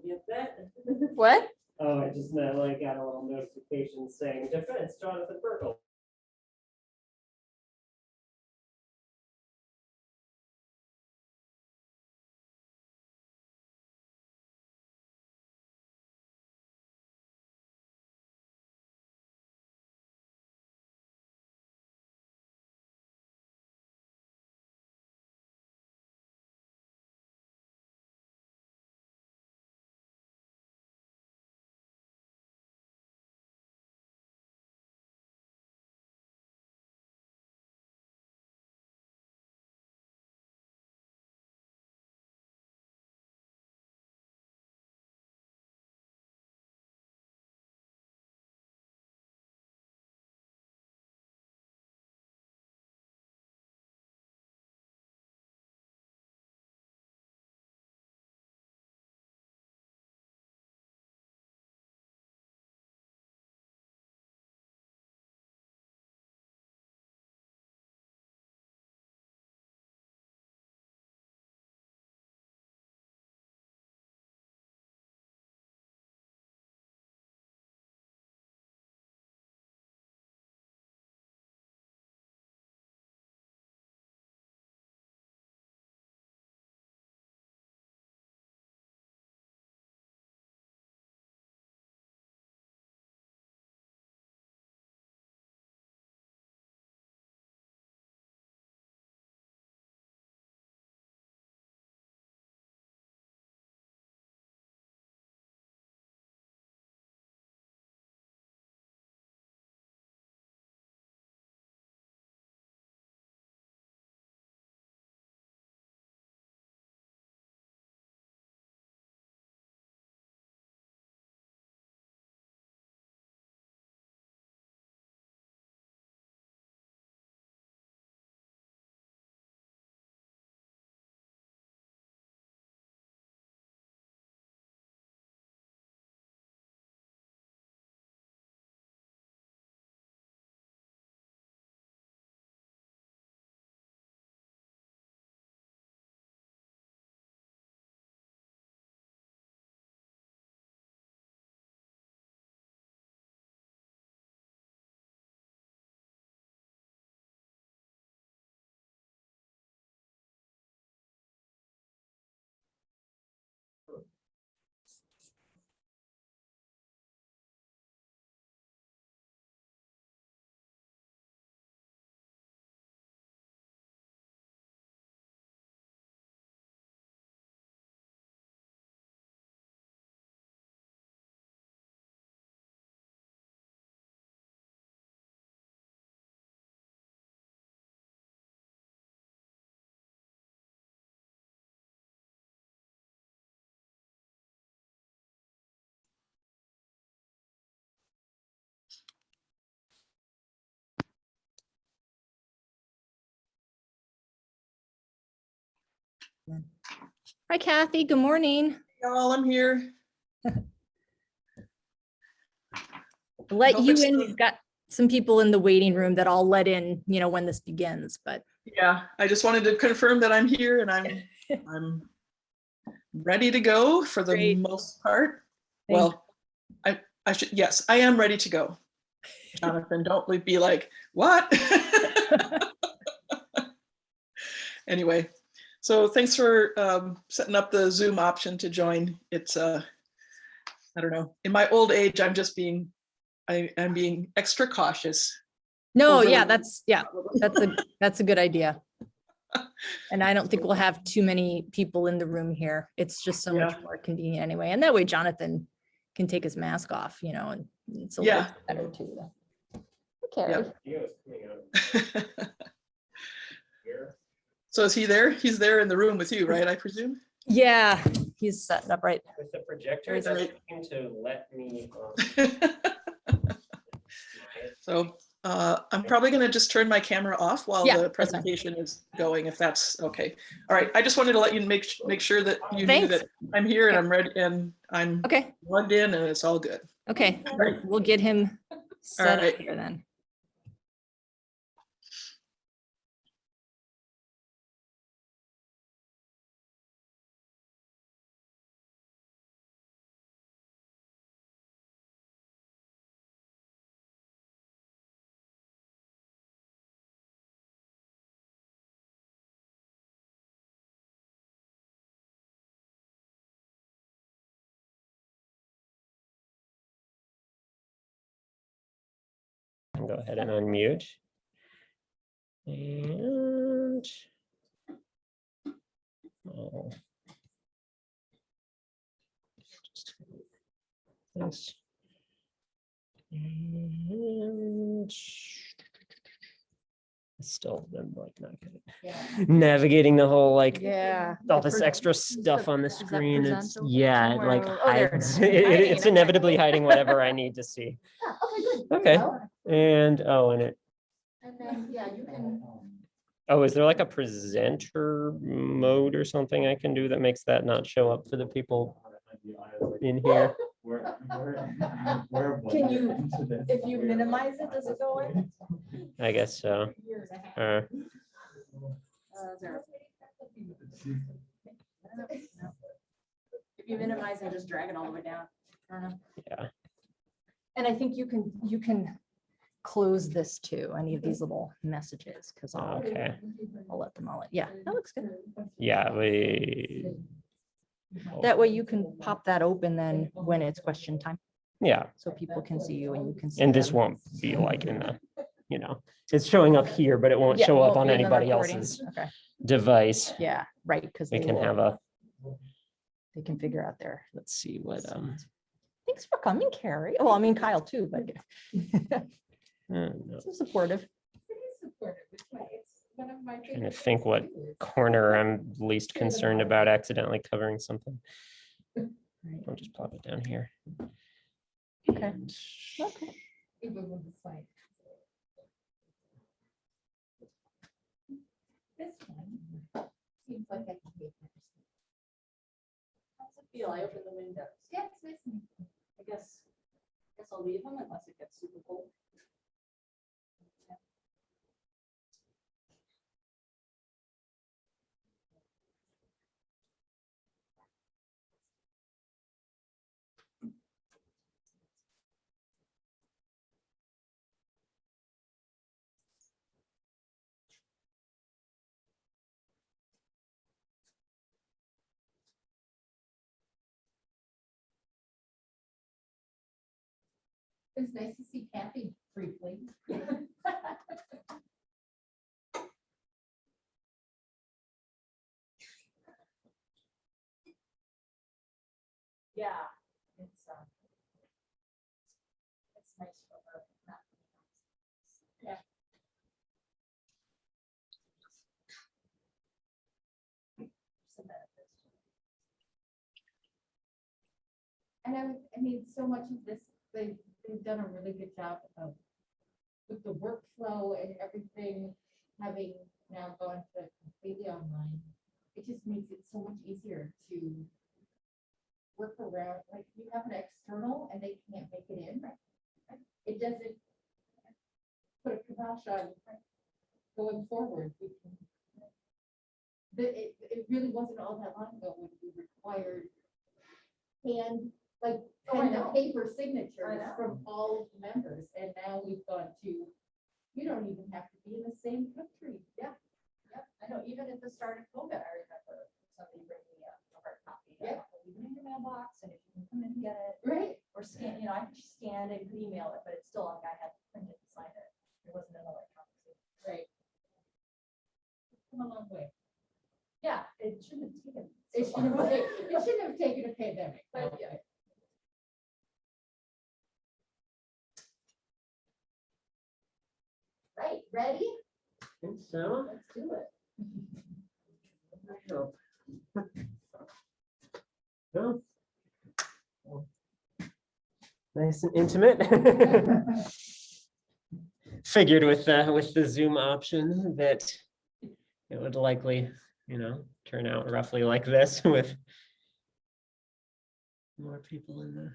get that? What? Oh, I just meant like got a little notification saying defense Jonathan Birkel. Hi, Kathy. Good morning. Y'all, I'm here. Let Hope you it's in. still- We've got some people in the waiting room that I'll let in, when this begins, but Yeah, I just wanted to confirm that I'm here and I'm ready to go for the Great. most part. Thank Well, I should, yes, I am ready to go. Jonathan, don't be like, what? Anyway, so thanks for setting up the Zoom option to join. It's I don't know. In my old age, I'm being extra cautious. no, Overly- yeah, that's a good idea. And I don't think we'll have too many people in the room here. It's just so much Yeah. more convenient anyway. And that way Jonathan can take his mask off, and it's a little Yeah. better too. Okay. Yeah. Video is coming out here. So is he there? He's there in the room with you, right? I presume. Yeah, he's setting up right. With the projector, it Right. doesn't seem to let me. So I'm probably going to just turn my camera off while Yeah, the that's fine. presentation is going, if that's okay. All right. I just wanted to let you make sure that you knew Thanks. that I'm here and Okay. I'm ready and I'm Okay. plugged in and it's all good. Okay. Right. We'll get him set right. up here then. I'll go ahead and unmute. And I'll just this. And still, I'm like not good at navigating the whole like Yeah. all this extra stuff on the is that screen. present It's open yeah, it somewhere? like Oh, there it hides. is. It's Hiding, inevitably hiding whatever I need to see. Okay. And and it. And then, yeah, you can. Oh, is there like a presenter mode or something I can do that makes that not show up for the people in here? Can you, if you minimize it, does it go away? I guess so. If you minimize and just drag it all the way down. I don't know. Yeah. And I think you can close this too, any of these little messages, because Okay. I'll let them all, yeah, that looks good. Yeah, we. That way you can pop that open then when it's question time, Yeah, so people can see you and you can see. and this them. won't be like in the, it's showing up here, but it won't Yeah, show up won't on be in the anybody recording. else's Okay, device. yeah, right, because We can have a, they can figure out their. let's see what, Thanks for coming, Carrie. Well, I mean Kyle too, but no, so supportive. trying to think what corner I'm least concerned about accidentally covering something. Right. I'll just pop it down here. Okay. Okay. This one seems like I can be. How's it feel? I opened the windows. Yeah, it's nice and I guess I'll leave them unless it gets super cold. It's nice to see Kathy briefly. Yeah, it's nice for her. Yeah. And I mean, so much of this, they've done a really good job of with the workflow and everything, having now gone to completely online. It just makes it so much easier to work around, like you have an external and they can't make it in. It doesn't put a kibosh on going forward. It really wasn't all that long ago when we required hand, like pen and paper signatures from all members, and now we've gone to, you don't even have to be in the same country. Yeah, I know, even at the start of COVID, I remember somebody bringing me a hard copy. Yeah. Leave it in your mailbox, and if you can come in and get it, Right. or scan, I scanned it, could email it, but it's still like I had to print it and sign it. It wasn't an electronic. Right. Come a long way. Yeah, it shouldn't have taken. It shouldn't have taken a pandemic. But yeah. Right, ready? Think so. Let's do it. I hope. Well, nice and intimate. Figured with the Zoom option that it would likely, turn out roughly like this with more people in the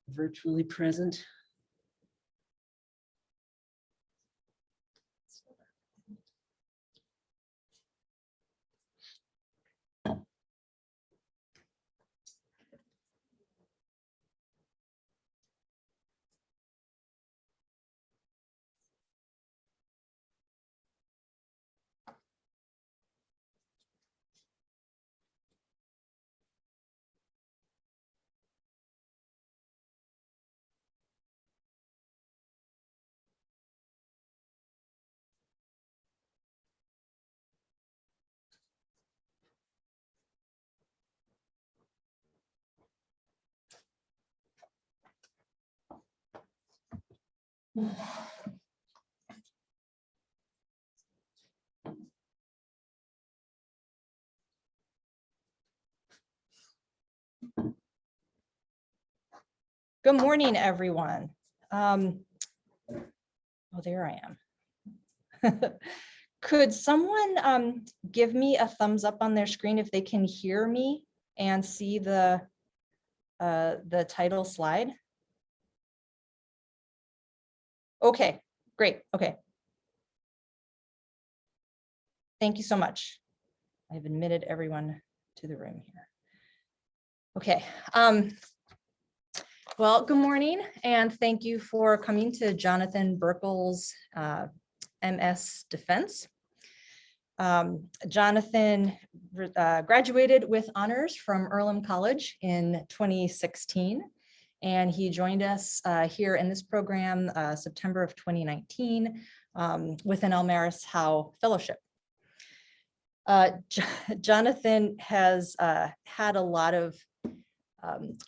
virtually present. Good morning, everyone. Oh, there I am. Could someone give me a thumbs up on their screen if they can hear me and see the title slide? Okay, great. Okay. Thank you so much. I've admitted everyone to the room here. Okay. Well, good morning, and thank you for coming to Jonathan Birkel's MS Defense. Jonathan graduated with honors from Earlham College in 2016, and he joined us here in this program September of 2019 with an Elmaris Howe Fellowship. Jonathan has had a lot of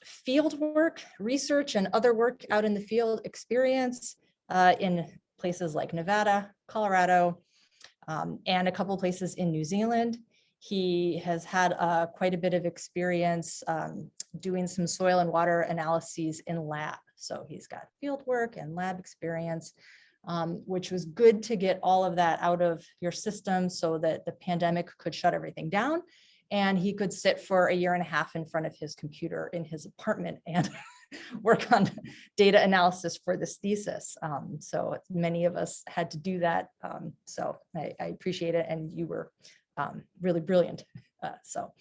field work, research, and other work out in the field experience in places like Nevada, Colorado, and a couple places in New Zealand. He has had quite a bit of experience doing some soil and water analyses in lab. So he's got field work and lab experience, which was good to get all of that out of your system so that the pandemic could shut everything down. And he could sit for 1.5 years in front of his computer in his apartment and work on data analysis for this thesis. So many of us had to do that. So I appreciate it. And you were really brilliant. So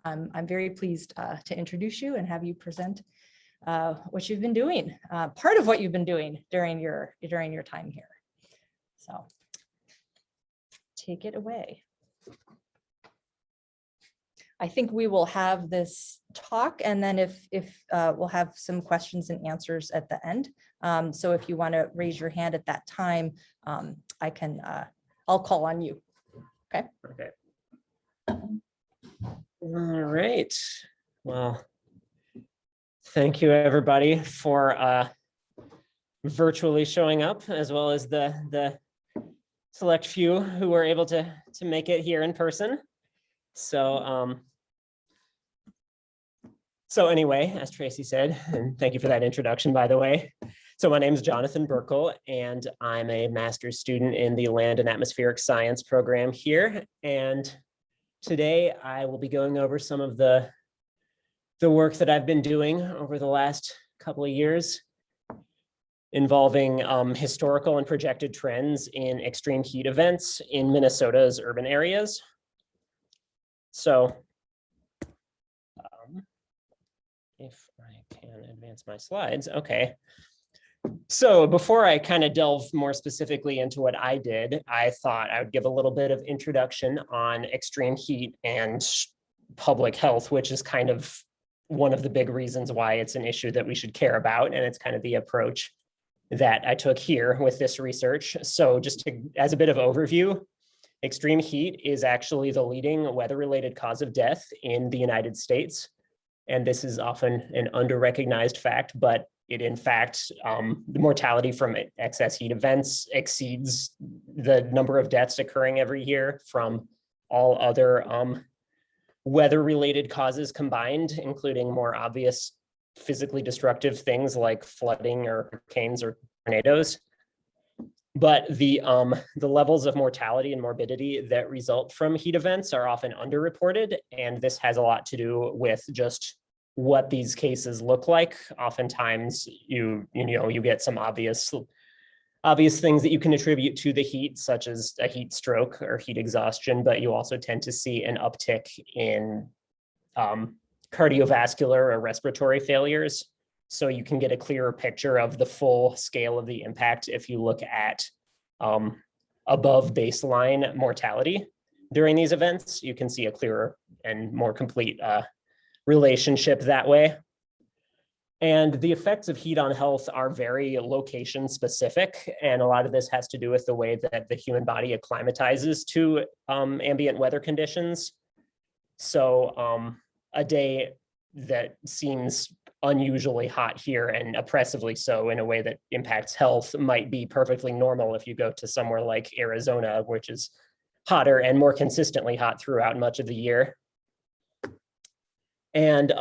I'm very pleased to introduce you and have you present what you've been doing, part of what you've been doing during your time here. So take it away. I think we will have this talk, and then if we'll have some questions and answers at the end. So if you want to raise your hand at that time, I'll call on you. Okay. Okay. All right. Well, thank you everybody for virtually showing up, as well as the select few who were able to make it here in person. So anyway, as Tracy said, and thank you for that introduction, by the way. So my name is Jonathan Birkel, and I'm a master's student in the Land and Atmospheric Science program here. And today I will be going over some of the work that I've been doing over the last couple of years involving historical and projected trends in extreme heat events in Minnesota's urban areas. So if I can advance my slides, okay. So before I kind of delve more specifically into what I did, I thought I would give a little bit of introduction on extreme heat and public health, which is kind of one of the big reasons why it's an issue that we should care about. And it's kind of the approach that I took here with this research. So just as a bit of overview, extreme heat is actually the leading weather-related cause of death in the United States. And this is often an under-recognized fact, but it in fact, the mortality from excess heat events exceeds the number of deaths occurring every year from all other weather-related causes combined, including more obvious physically destructive things like flooding or hurricanes or tornadoes. But the levels of mortality and morbidity that result from heat events are often underreported, and this has a lot to do with just what these cases look like. Oftentimes, you get some obvious things that you can attribute to the heat, such as a heat stroke or heat exhaustion, but you also tend to see an uptick in cardiovascular or respiratory failures. So you can get a clearer picture of the full scale of the impact if you look at above baseline mortality during these events. You can see a clearer and more complete relationship that way. And the effects of heat on health are very location specific. And a lot of this has to do with the way that the human body acclimatizes to ambient weather conditions. So a day that seems unusually hot here and oppressively so in a way that impacts health might be perfectly normal if you go to somewhere like Arizona, which is hotter and more consistently hot throughout much of the year. And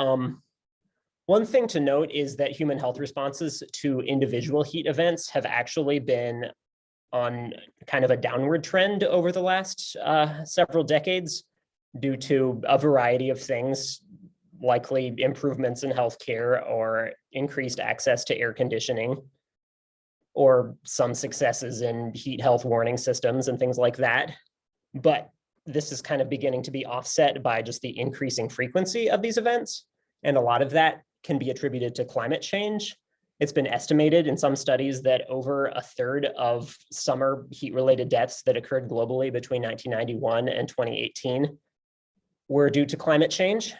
one thing to note is that human health responses to individual heat events have actually been on kind of a downward trend over the last several decades due to a variety of things, likely improvements in healthcare or increased access to air conditioning, or some successes in heat health warning systems and things like that. But this is kind of beginning to be offset by just the increasing frequency of these events. And a lot of that can be attributed to climate change. It's been estimated in some studies that over a third of summer heat-related deaths that occurred globally between 1991 and 2018 were due to climate change.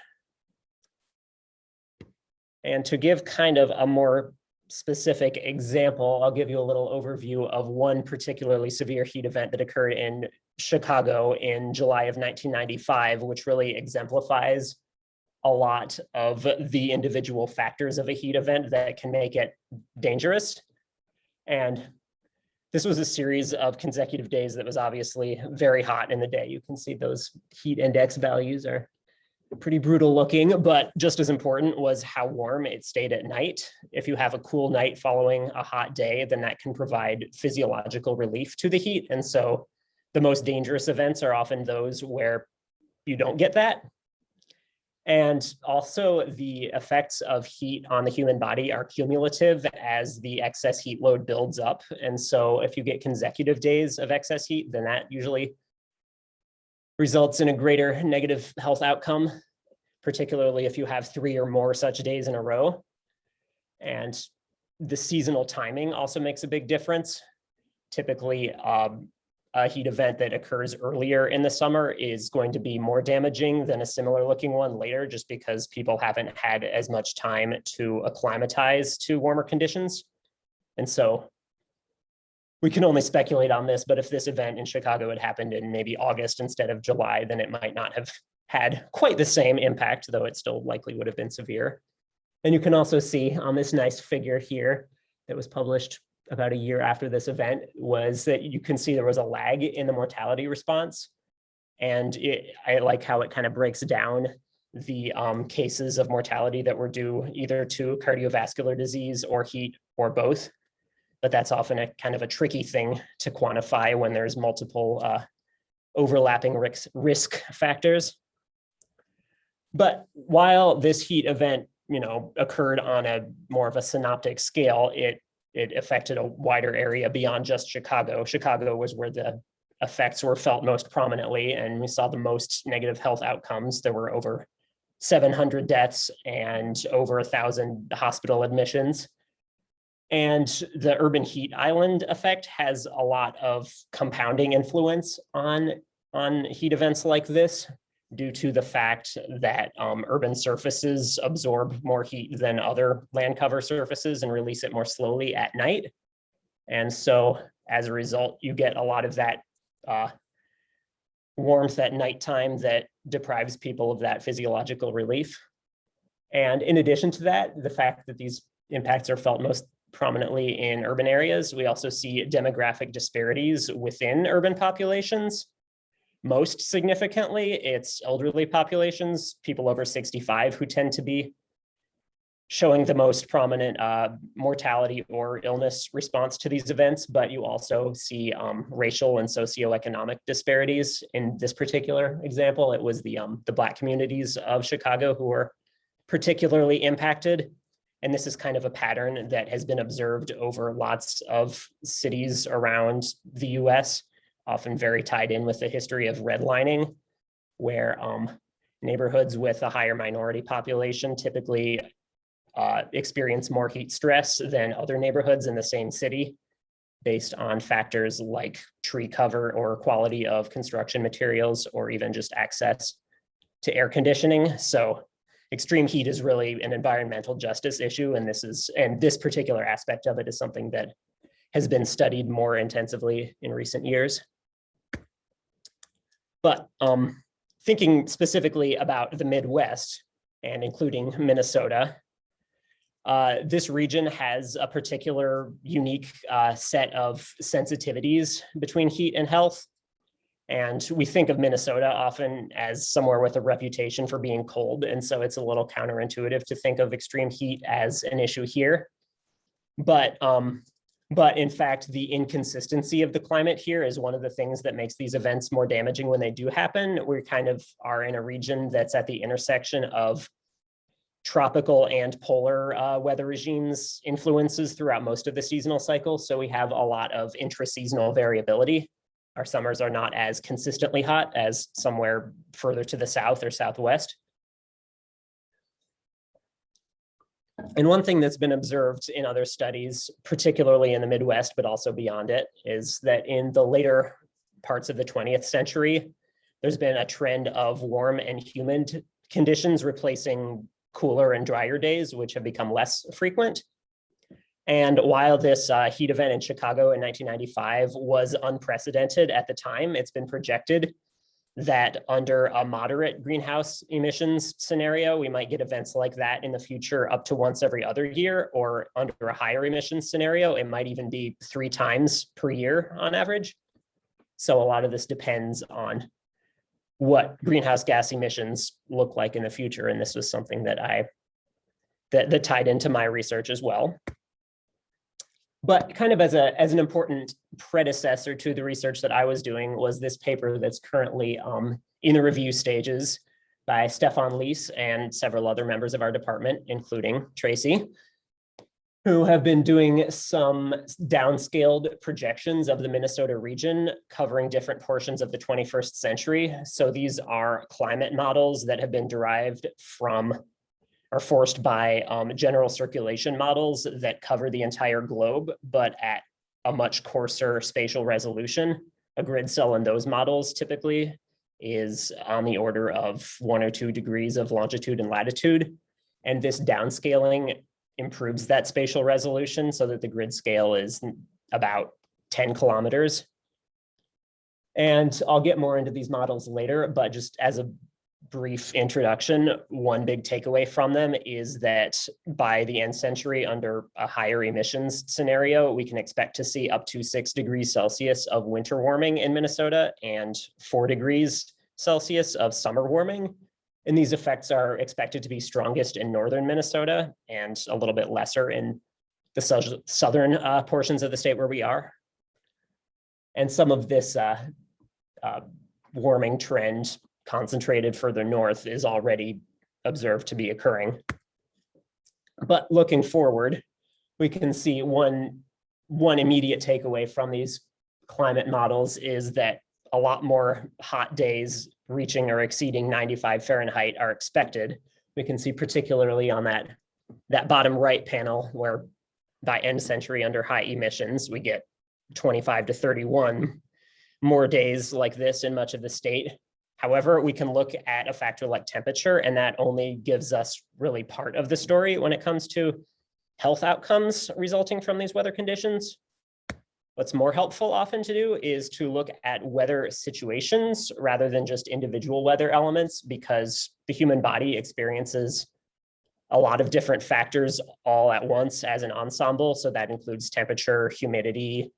And to give kind of a more specific example, I'll give you a little overview of one particularly severe heat event that occurred in Chicago in July of 1995, which really exemplifies a lot of the individual factors of a heat event that can make it dangerous. And this was a series of consecutive days that was obviously very hot in the day. You can see those heat index values are pretty brutal looking, but just as important was how warm it stayed at night. If you have a cool night following a hot day, then that can provide physiological relief to the heat. And so the most dangerous events are often those where you don't get that. And also the effects of heat on the human body are cumulative as the excess heat load builds up. And so if you get consecutive days of excess heat, then that usually results in a greater negative health outcome, particularly if you have 3 or more such days in a row. And the seasonal timing also makes a big difference. Typically, a heat event that occurs earlier in the summer is going to be more damaging than a similar looking one later, just because people haven't had as much time to acclimatize to warmer conditions. And so we can only speculate on this, but if this event in Chicago had happened in maybe August instead of July, then it might not have had quite the same impact, though it still likely would have been severe. And you can also see on this nice figure here that was published about a year after this event, was that you can see there was a lag in the mortality response. And I like how it kind of breaks down the cases of mortality that were due either to cardiovascular disease or heat or both. But that's often a kind of a tricky thing to quantify when there's multiple overlapping risk factors. But while this heat event, occurred on a more of a synoptic scale, it affected a wider area beyond just Chicago. Chicago was where the effects were felt most prominently, and we saw the most negative health outcomes. There were over 700 deaths and over 1,000 hospital admissions. And the urban heat island effect has a lot of compounding influence on heat events like this, due to the fact that urban surfaces absorb more heat than other land cover surfaces and release it more slowly at night. And so as a result, you get a lot of that warmth at nighttime that deprives people of that physiological relief. And in addition to that, the fact that these impacts are felt most prominently in urban areas, we also see demographic disparities within urban populations. Most significantly, it's elderly populations, people over 65, who tend to be showing the most prominent mortality or illness response to these events, but you also see racial and socioeconomic disparities. In this particular example, it was the Black communities of Chicago who were particularly impacted. And this is kind of a pattern that has been observed over lots of cities around the US, often very tied in with the history of redlining, where neighborhoods with a higher minority population typically experience more heat stress than other neighborhoods in the same city, based on factors like tree cover or quality of construction materials, or even just access to air conditioning. So extreme heat is really an environmental justice issue, and this particular aspect of it is something that has been studied more intensively in recent years. But thinking specifically about the Midwest and including Minnesota, This region has a particular unique set of sensitivities between heat and health. And we think of Minnesota often as somewhere with a reputation for being cold. And so it's a little counterintuitive to think of extreme heat as an issue here. But in fact, the inconsistency of the climate here is one of the things that makes these events more damaging when they do happen. We kind of are in a region that's at the intersection of tropical and polar weather regimes influences throughout most of the seasonal cycle. So we have a lot of intraseasonal variability. Our summers are not as consistently hot as somewhere further to the south or southwest. And one thing that's been observed in other studies, particularly in the Midwest, but also beyond it, is that in the later parts of the 20th century, there's been a trend of warm and humid conditions replacing cooler and drier days, which have become less frequent. And while this heat event in Chicago in 1995 was unprecedented at the time, it's been projected that under a moderate greenhouse emissions scenario, we might get events like that in the future up to once every other year, or under a higher emissions scenario, it might even be 3 times per year on average. So a lot of this depends on what greenhouse gas emissions look like in the future. And this was something that that tied into my research as well. But kind of as an important predecessor to the research that I was doing was this paper that's currently in the review stages by Stefan Lees and several other members of our department, including Tracy, who have been doing some downscaled projections of the Minnesota region covering different portions of the 21st century. So these are climate models that have been derived from are forced by general circulation models that cover the entire globe, but at a much coarser spatial resolution. A grid cell in those models typically is on the order of 1 or 2 degrees of longitude and latitude. And this downscaling improves that spatial resolution so that the grid scale is about 10 kilometers. And I'll get more into these models later, but just as a brief introduction, one big takeaway from them is that by the end century, under a higher emissions scenario, we can expect to see up to 6 degrees Celsius of winter warming in Minnesota and 4 degrees Celsius of summer warming. And these effects are expected to be strongest in northern Minnesota and a little bit lesser in the southern portions of the state where we are. And some of this warming trend concentrated further north is already observed to be occurring. But looking forward, we can see one immediate takeaway from these climate models is that a lot more hot days reaching or exceeding 95 Fahrenheit are expected. We can see particularly on that bottom right panel where by end century under high emissions, we get 25 to 31 more days like this in much of the state. However, we can look at a factor like temperature, and that only gives us really part of the story when it comes to health outcomes resulting from these weather conditions. What's more helpful often to do is to look at weather situations rather than just individual weather elements, because the human body experiences a lot of different factors all at once as an ensemble. So that includes temperature, humidity,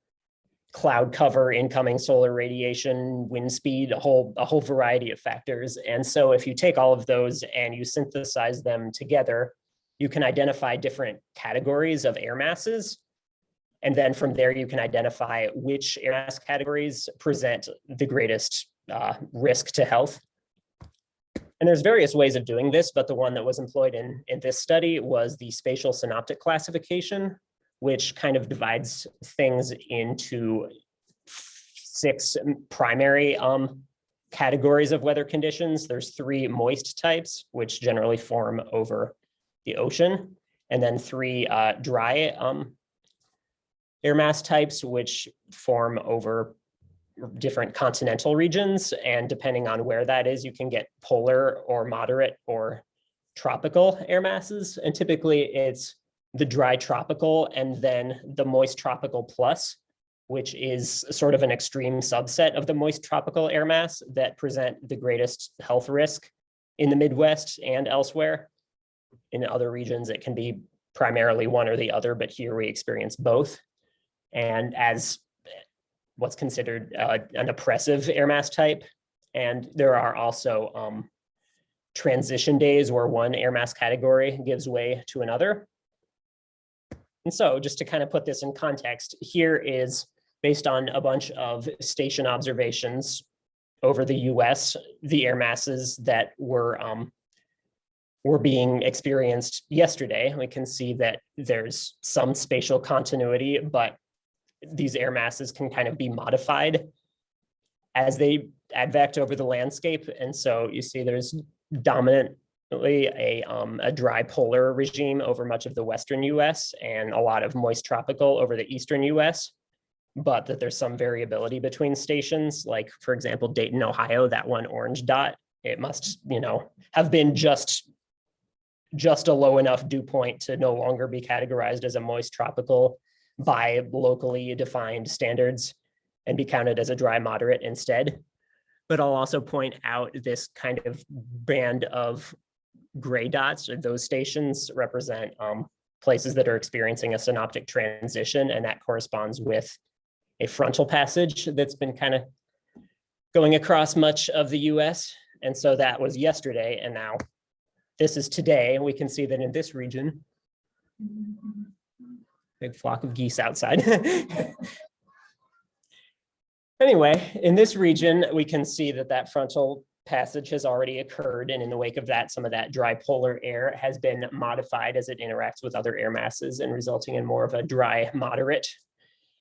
cloud cover, incoming solar radiation, wind speed, a whole variety of factors. And so if you take all of those and you synthesize them together, you can identify different categories of air masses. And then from there, you can identify which air mass categories present the greatest risk to health. And there's various ways of doing this, but the one that was employed in this study was the spatial synoptic classification, which kind of divides things into 6 primary categories of weather conditions. There's 3 moist types, which generally form over the ocean, and then 3 dry air mass types, which form over different continental regions. And depending on where that is, you can get polar or moderate or tropical air masses. And typically it's the dry tropical and then the moist tropical plus, which is sort of an extreme subset of the moist tropical air mass that present the greatest health risk in the Midwest and elsewhere. In other regions, it can be primarily one or the other, but here we experience both. And as what's considered an oppressive air mass type. And there are also transition days where one air mass category gives way to another. And so just to kind of put this in context, here is based on a bunch of station observations over the US, the air masses that were being experienced yesterday. We can see that there's some spatial continuity, but these air masses can kind of be modified as they advect over the landscape. And so you see there's dominantly a dry polar regime over much of the Western US and a lot of moist tropical over the Eastern US, but that there's some variability between stations. Like for example, Dayton, Ohio, that one orange dot, it must, have been just a low enough dew point to no longer be categorized as a moist tropical by locally defined standards and be counted as a dry moderate instead. But I'll also point out this kind of band of gray dots, or those stations represent places that are experiencing a synoptic transition, and that corresponds with a frontal passage that's been kind of going across much of the US. And so that was yesterday, and now this is today. We can see that in this region, big flock of geese outside. Anyway, in this region, we can see that that frontal passage has already occurred. And in the wake of that, some of that dry polar air has been modified as it interacts with other air masses and resulting in more of a dry moderate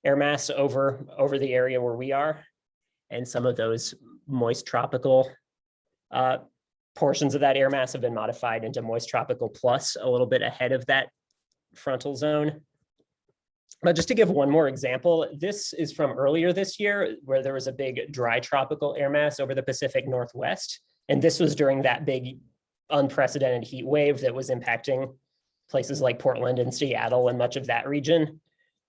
air mass over the area where we are. And some of those moist tropical portions of that air mass have been modified into moist tropical plus a little bit ahead of that frontal zone. But just to give one more example, this is from earlier this year where there was a big dry tropical air mass over the Pacific Northwest. And this was during that big unprecedented heat wave that was impacting places like Portland and Seattle and much of that region.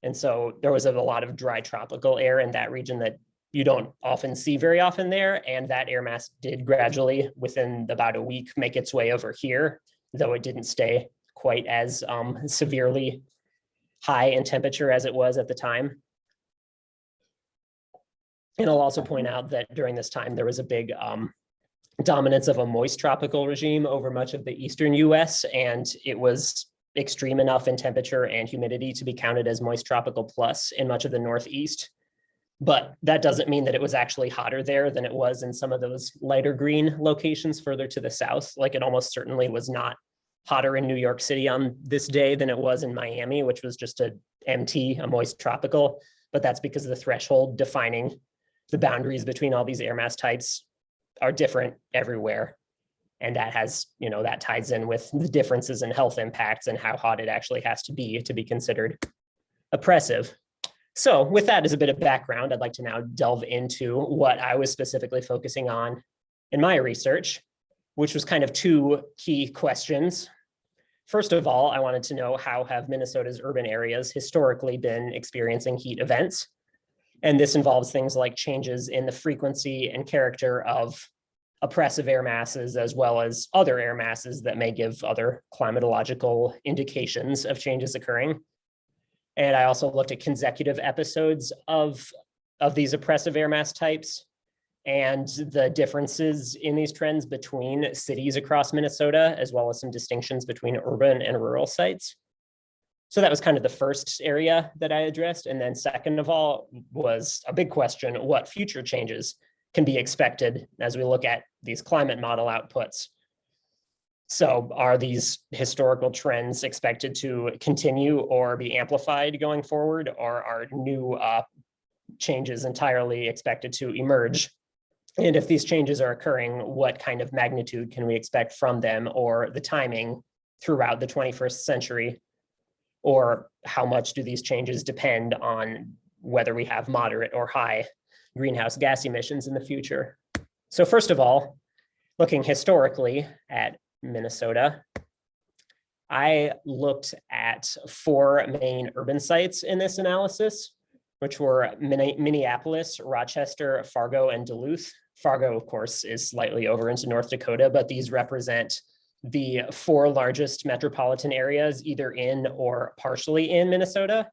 And so there was a lot of dry tropical air in that region that you don't often see very often there. And that air mass did gradually, within about a week, make its way over here, though it didn't stay quite as severely high in temperature as it was at the time. And I'll also point out that during this time, there was a big dominance of a moist tropical regime over much of the Eastern US, and it was extreme enough in temperature and humidity to be counted as moist tropical plus in much of the Northeast. But that doesn't mean that it was actually hotter there than it was in some of those lighter green locations further to the south. Like it almost certainly was not hotter in New York City on this day than it was in Miami, which was just a moist tropical, but that's because the threshold defining the boundaries between all these air mass types are different everywhere. And that has, that ties in with the differences in health impacts and how hot it actually has to be considered oppressive. So with that as a bit of background, I'd like to now delve into what I was specifically focusing on in my research, which was kind of two key questions. First of all, I wanted to know how have Minnesota's urban areas historically been experiencing heat events? And this involves things like changes in the frequency and character of oppressive air masses, as well as other air masses that may give other climatological indications of changes occurring. And I also looked at consecutive episodes of these oppressive air mass types and the differences in these trends between cities across Minnesota, as well as some distinctions between urban and rural sites. So that was kind of the first area that I addressed. And then second of all was a big question: what future changes can be expected as we look at these climate model outputs? So are these historical trends expected to continue or be amplified going forward, or are new changes entirely expected to emerge? And if these changes are occurring, what kind of magnitude can we expect from them, or the timing throughout the 21st century? Or how much do these changes depend on whether we have moderate or high greenhouse gas emissions in the future? So first of all, looking historically at Minnesota, I looked at 4 main urban sites in this analysis, which were Minneapolis, Rochester, Fargo, and Duluth. Fargo, of course, is slightly over into North Dakota, but these represent the 4 largest metropolitan areas, either in or partially in Minnesota.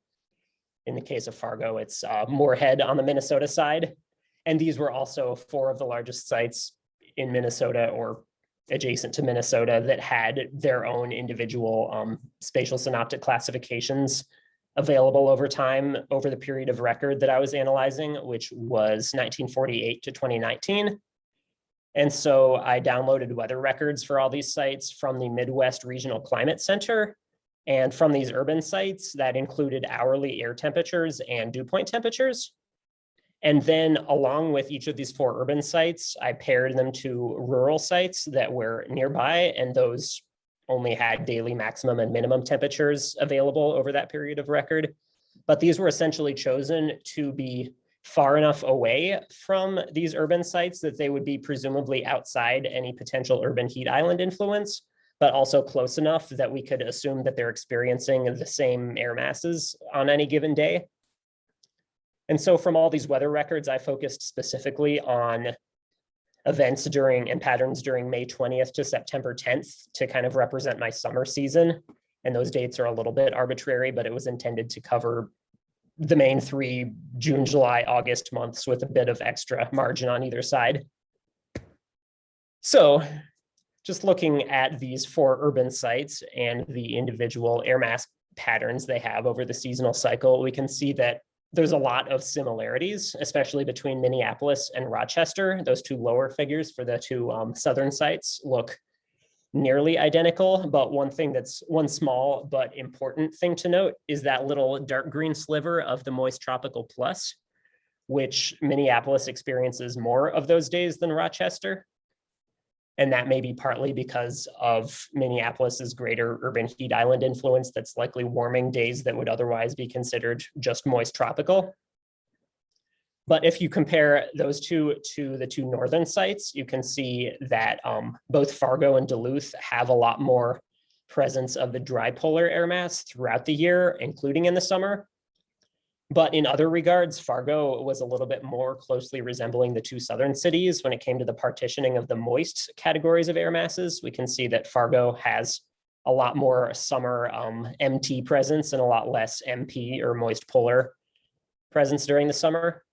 In the case of Fargo, it's Moorhead on the Minnesota side. And these were also 4 of the largest sites in Minnesota or adjacent to Minnesota that had their own individual spatial synoptic classifications available over time over the period of record that I was analyzing, which was 1948 to 2019. And so I downloaded weather records for all these sites from the Midwest Regional Climate Center. And from these urban sites that included hourly air temperatures and dew point temperatures. And then along with each of these 4 urban sites, I paired them to rural sites that were nearby, and those only had daily maximum and minimum temperatures available over that period of record. But these were essentially chosen to be far enough away from these urban sites that they would be presumably outside any potential urban heat island influence, but also close enough that we could assume that they're experiencing the same air masses on any given day. And so from all these weather records, I focused specifically on events during and patterns during May 20th to September 10th to kind of represent my summer season. And those dates are a little bit arbitrary, but it was intended to cover the main 3 June, July, August months with a bit of extra margin on either side. So just looking at these 4 urban sites and the individual air mass patterns they have over the seasonal cycle, we can see that there's a lot of similarities, especially between Minneapolis and Rochester. Those 2 lower figures for the 2 southern sites look nearly identical, but one small but important thing to note is that little dark green sliver of the moist tropical plus, which Minneapolis experiences more of those days than Rochester. And that may be partly because of Minneapolis's greater urban heat island influence that's likely warming days that would otherwise be considered just moist tropical. But if you compare those 2 to the 2 northern sites, you can see that both Fargo and Duluth have a lot more presence of the dry polar air mass throughout the year, including in the summer. But in other regards, Fargo was a little bit more closely resembling the 2 southern cities when it came to the partitioning of the moist categories of air masses. We can see that Fargo has a lot more summer MT presence and a lot less MP or moist polar presence during the summer.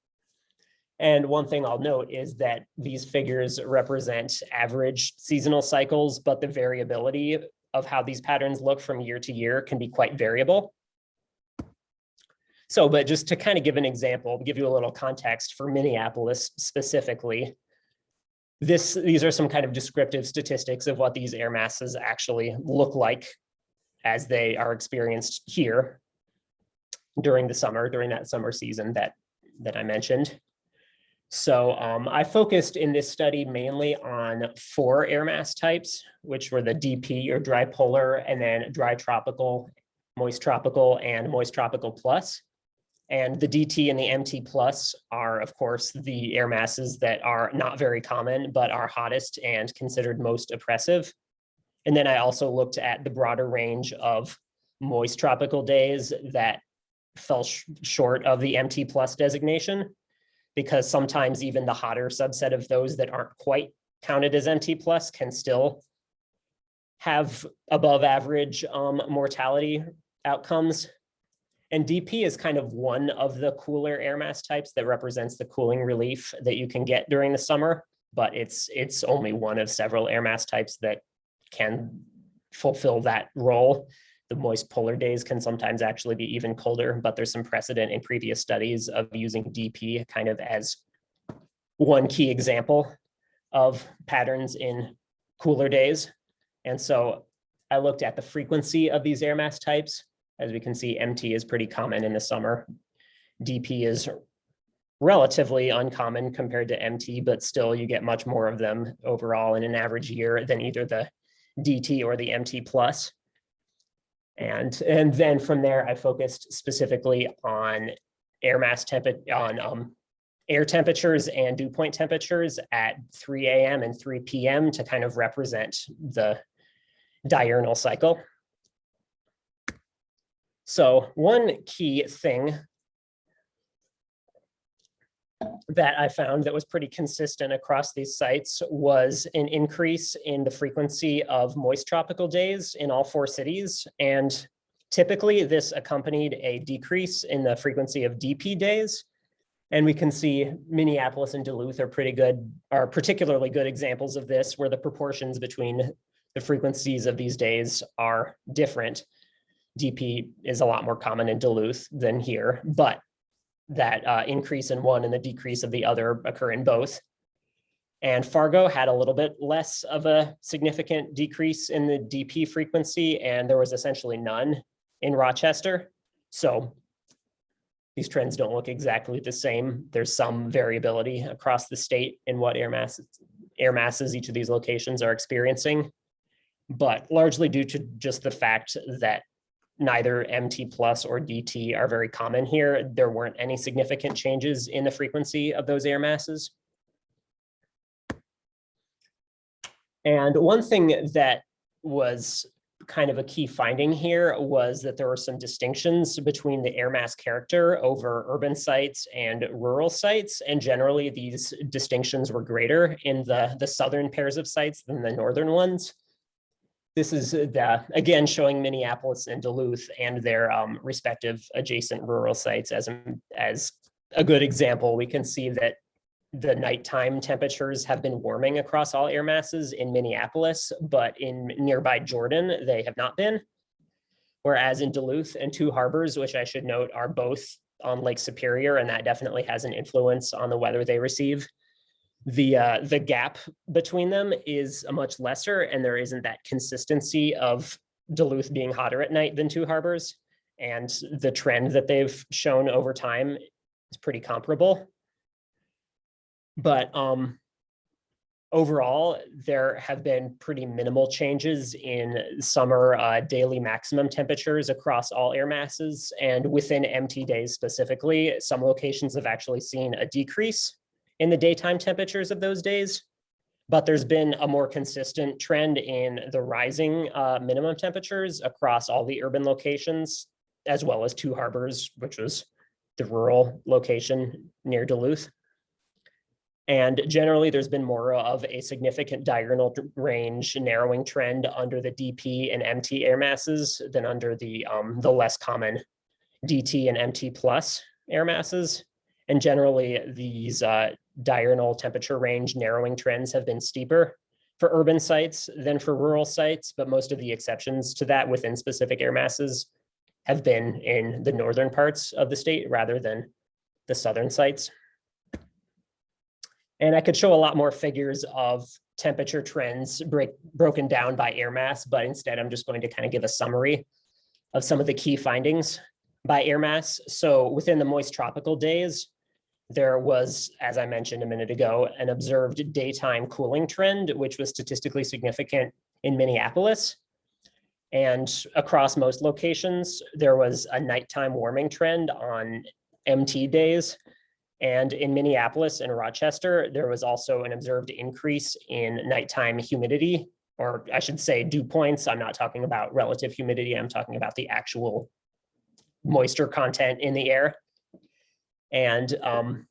And one thing I'll note is that these figures represent average seasonal cycles, but the variability of how these patterns look from year to year can be quite variable. So, but just to kind of give an example, give you a little context for Minneapolis specifically, these are some kind of descriptive statistics of what these air masses actually look like as they are experienced here during the summer, during that summer season that I mentioned. So I focused in this study mainly on 4 air mass types, which were the DP or dry polar, and then dry tropical, moist tropical, and moist tropical plus. And the DT and the MT plus are, of course, the air masses that are not very common, but are hottest and considered most oppressive. And then I also looked at the broader range of moist tropical days that fell short of the MT plus designation, because sometimes even the hotter subset of those that aren't quite counted as MT plus can still have above average mortality outcomes. And DP is kind of one of the cooler air mass types that represents the cooling relief that you can get during the summer, but it's only one of several air mass types that can fulfill that role. The moist polar days can sometimes actually be even colder, but there's some precedent in previous studies of using DP kind of as one key example of patterns in cooler days. And so I looked at the frequency of these air mass types. As we can see, MT is pretty common in the summer. DP is relatively uncommon compared to MT, but still you get much more of them overall in an average year than either the DT or the MT plus. And then from there, I focused specifically on air mass air temperatures and dew point temperatures at 3 a.m. and 3 p.m. to kind of represent the diurnal cycle. So one key thing that I found that was pretty consistent across these sites was an increase in the frequency of moist tropical days in all 4 cities. And typically this accompanied a decrease in the frequency of DP days. And we can see Minneapolis and Duluth are particularly good examples of this, where the proportions between the frequencies of these days are different. DP is a lot more common in Duluth than here, but that increase in one and the decrease of the other occur in both. And Fargo had a little bit less of a significant decrease in the DP frequency, and there was essentially none in Rochester. So these trends don't look exactly the same. There's some variability across the state in what air masses each of these locations are experiencing, but largely due to just the fact that neither MT plus or DT are very common here. There weren't any significant changes in the frequency of those air masses. And one thing that was kind of a key finding here was that there were some distinctions between the air mass character over urban sites and rural sites. And generally these distinctions were greater in the southern pairs of sites than the northern ones. This is again showing Minneapolis and Duluth and their respective adjacent rural sites as a good example. We can see that the nighttime temperatures have been warming across all air masses in Minneapolis, but in nearby Jordan, they have not been. Whereas in Duluth and Two Harbors, which I should note are both on Lake Superior, and that definitely has an influence on the weather they receive, the gap between them is a much lesser, and there isn't that consistency of Duluth being hotter at night than Two Harbors. And the trend that they've shown over time is pretty comparable. But overall, there have been pretty minimal changes in summer daily maximum temperatures across all air masses. And within MT days specifically, some locations have actually seen a decrease in the daytime temperatures of those days. But there's been a more consistent trend in the rising minimum temperatures across all the urban locations, as well as Two Harbors, which was the rural location near Duluth. And generally, there's been more of a significant diurnal range narrowing trend under the DP and MT air masses than under the less common DT and MT plus air masses. And generally, these diurnal temperature range narrowing trends have been steeper for urban sites than for rural sites, but most of the exceptions to that within specific air masses have been in the northern parts of the state rather than the southern sites. And I could show a lot more figures of temperature trends broken down by air mass, but instead I'm just going to kind of give a summary of some of the key findings by air mass. So within the moist tropical days, there was, as I mentioned a minute ago, an observed daytime cooling trend, which was statistically significant in Minneapolis. And across most locations, there was a nighttime warming trend on MT days. And in Minneapolis and Rochester, there was also an observed increase in nighttime humidity, or I should say dew points. I'm not talking about relative humidity. I'm talking about the actual moisture content in the air. And on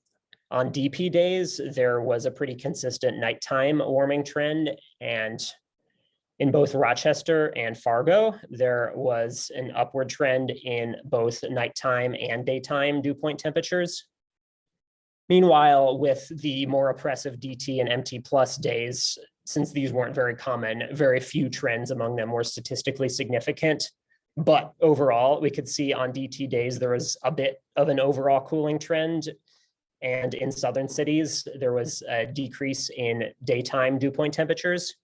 DP days, there was a pretty consistent nighttime warming trend. And in both Rochester and Fargo, there was an upward trend in both nighttime and daytime dew point temperatures. Meanwhile, with the more oppressive DT and MT plus days, since these weren't very common, very few trends among them were statistically significant. But overall, we could see on DT days, there was a bit of an overall cooling trend. And in southern cities, there was a decrease in daytime dew point temperatures.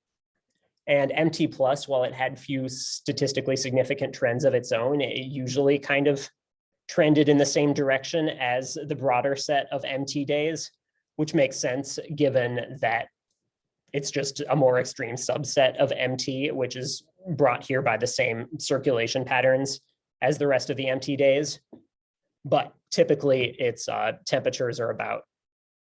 And MT plus, while it had few statistically significant trends of its own, it usually kind of trended in the same direction as the broader set of MT days, which makes sense given that it's just a more extreme subset of MT, which is brought here by the same circulation patterns as the rest of the MT days. But typically its temperatures are about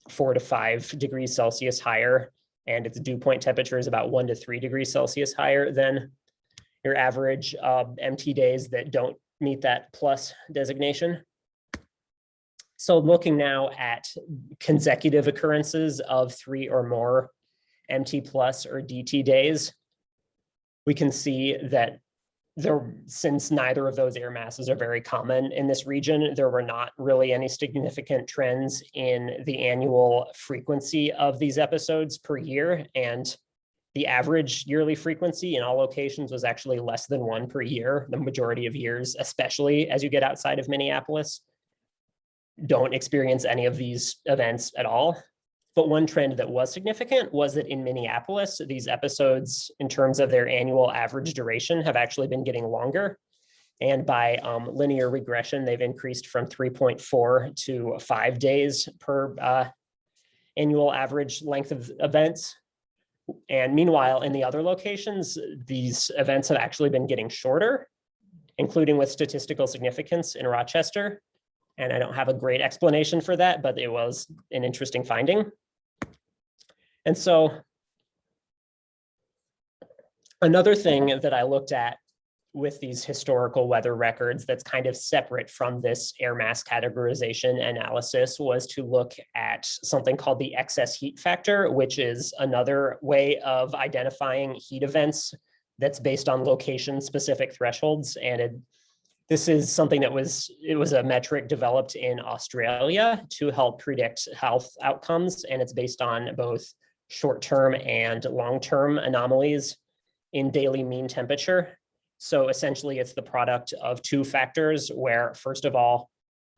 4 to 5 degrees Celsius higher, and its dew point temperature is about 1 to 3 degrees Celsius higher than your average MT days that don't meet that plus designation. So looking now at consecutive occurrences of 3 or more MT plus or DT days, we can see that since neither of those air masses are very common in this region, there were not really any significant trends in the annual frequency of these episodes per year. And the average yearly frequency in all locations was actually less than 1 per year. The majority of years, especially as you get outside of Minneapolis, don't experience any of these events at all. But one trend that was significant was that in Minneapolis, these episodes, in terms of their annual average duration, have actually been getting longer. And by linear regression, they've increased from 3.4 to 5 days per annual average length of events. And meanwhile, in the other locations, these events have actually been getting shorter, including with statistical significance in Rochester. And I don't have a great explanation for that, but it was an interesting finding. And so another thing that I looked at with these historical weather records that's kind of separate from this air mass categorization analysis was to look at something called the excess heat factor, which is another way of identifying heat events that's based on location-specific thresholds. And this is something that was a metric developed in Australia to help predict health outcomes. And it's based on both short-term and long-term anomalies in daily mean temperature. So essentially it's the product of 2 factors where, first of all,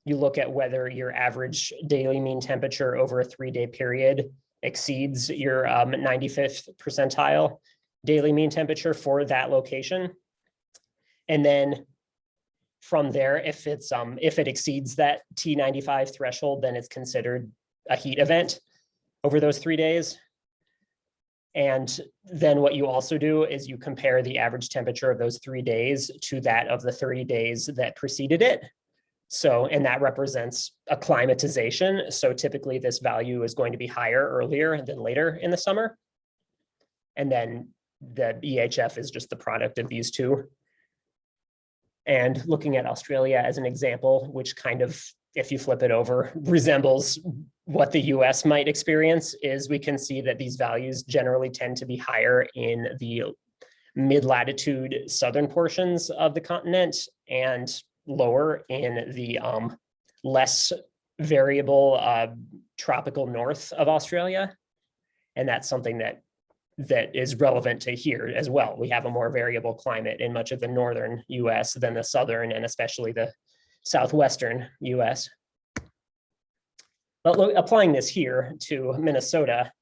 you look at whether your average daily mean temperature over a 3-day period exceeds your 95th percentile daily mean temperature for that location. And then from there, if it exceeds that T95 threshold, then it's considered a heat event over those 3 days. And then what you also do is you compare the average temperature of those 3 days to that of the 30 days that preceded it. So, and that represents acclimatization. So typically this value is going to be higher earlier than later in the summer. And then the EHF is just the product of these 2. And looking at Australia as an example, which kind of, if you flip it over, resembles what the US might experience, is we can see that these values generally tend to be higher in the mid-latitude southern portions of the continent and lower in the less variable tropical north of Australia. And that's something that is relevant to here as well. We have a more variable climate in much of the northern US than the southern and especially the southwestern US. But applying this here to Minnesota,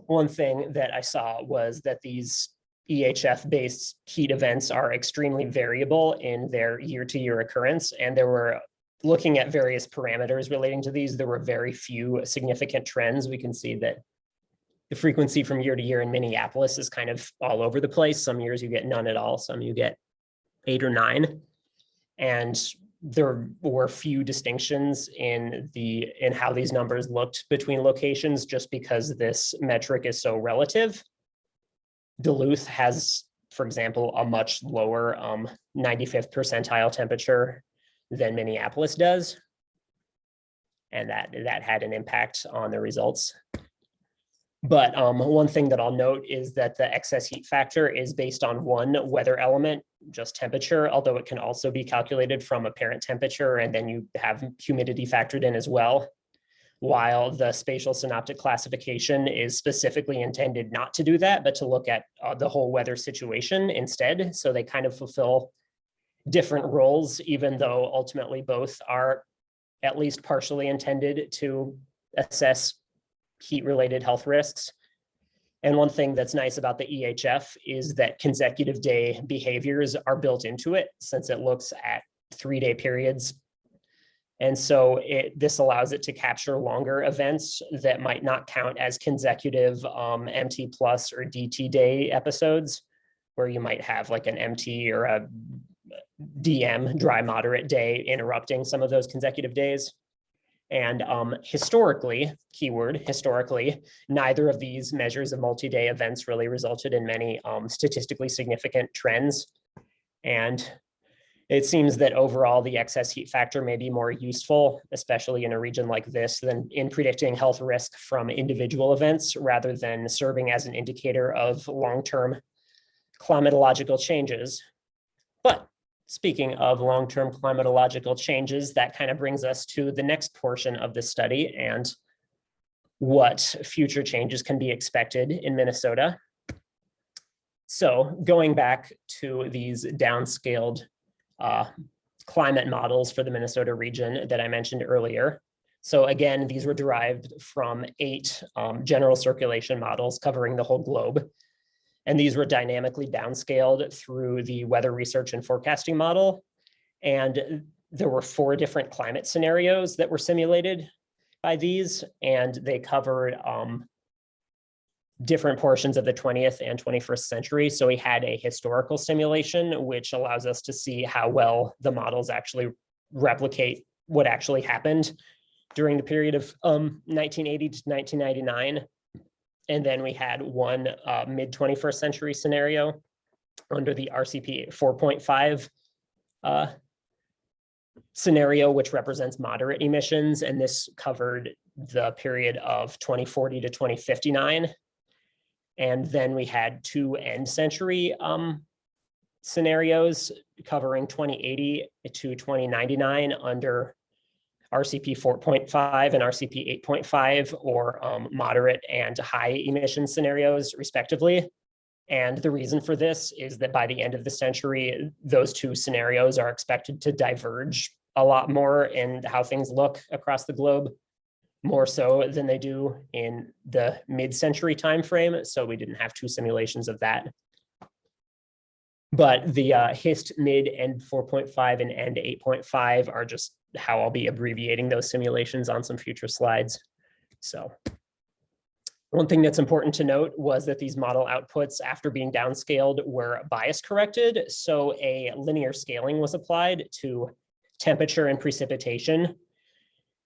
one thing that I saw was that these EHF-based heat events are extremely variable in their year-to-year occurrence. And there were, looking at various parameters relating to these, there were very few significant trends. We can see that the frequency from year to year in Minneapolis is kind of all over the place. Some years you get none at all, some you get 8 or 9. And there were few distinctions in how these numbers looked between locations, just because this metric is so relative. Duluth has, for example, a much lower 95th percentile temperature than Minneapolis does. And that had an impact on the results. But one thing that I'll note is that the excess heat factor is based on one weather element, just temperature, although it can also be calculated from apparent temperature, and then you have humidity factored in as well. While the spatial synoptic classification is specifically intended not to do that, but to look at the whole weather situation instead. So they kind of fulfill different roles, even though ultimately both are at least partially intended to assess heat-related health risks. And one thing that's nice about the EHF is that consecutive day behaviors are built into it, since it looks at 3-day periods. And so this allows it to capture longer events that might not count as consecutive MT plus or DT day episodes, where you might have like an MT or a DM, dry moderate day, interrupting some of those consecutive days. And historically, keyword historically, neither of these measures of multi-day events really resulted in many statistically significant trends. And It seems that overall the excess heat factor may be more useful, especially in a region like this, than in predicting health risk from individual events rather than serving as an indicator of long-term climatological changes. But speaking of long-term climatological changes, that kind of brings us to the next portion of the study and what future changes can be expected in Minnesota. So going back to these downscaled climate models for the Minnesota region that I mentioned earlier. So again, these were derived from 8 general circulation models covering the whole globe. And these were dynamically downscaled through the weather research and forecasting model. And there were 4 different climate scenarios that were simulated by these, and they covered different portions of the 20th and 21st century. So we had a historical simulation, which allows us to see how well the models actually replicate what actually happened during the period of 1980 to 1999. And then we had one mid-21st century scenario under the RCP4.5 scenario, which represents moderate emissions. And this covered the period of 2040 to 2059. And then we had 2 end century scenarios covering 2080 to 2099 under RCP 4.5 and RCP 8.5, or moderate and high emission scenarios respectively. And the reason for this is that by the end of the century, those 2 scenarios are expected to diverge a lot more in how things look across the globe, more so than they do in the mid-century timeframe. So we didn't have 2 simulations of that. But the HIST mid and 4.5 and end 8.5 are just how I'll be abbreviating those simulations on some future slides. So one thing that's important to note was that these model outputs, after being downscaled, were bias corrected. So a linear scaling was applied to temperature and precipitation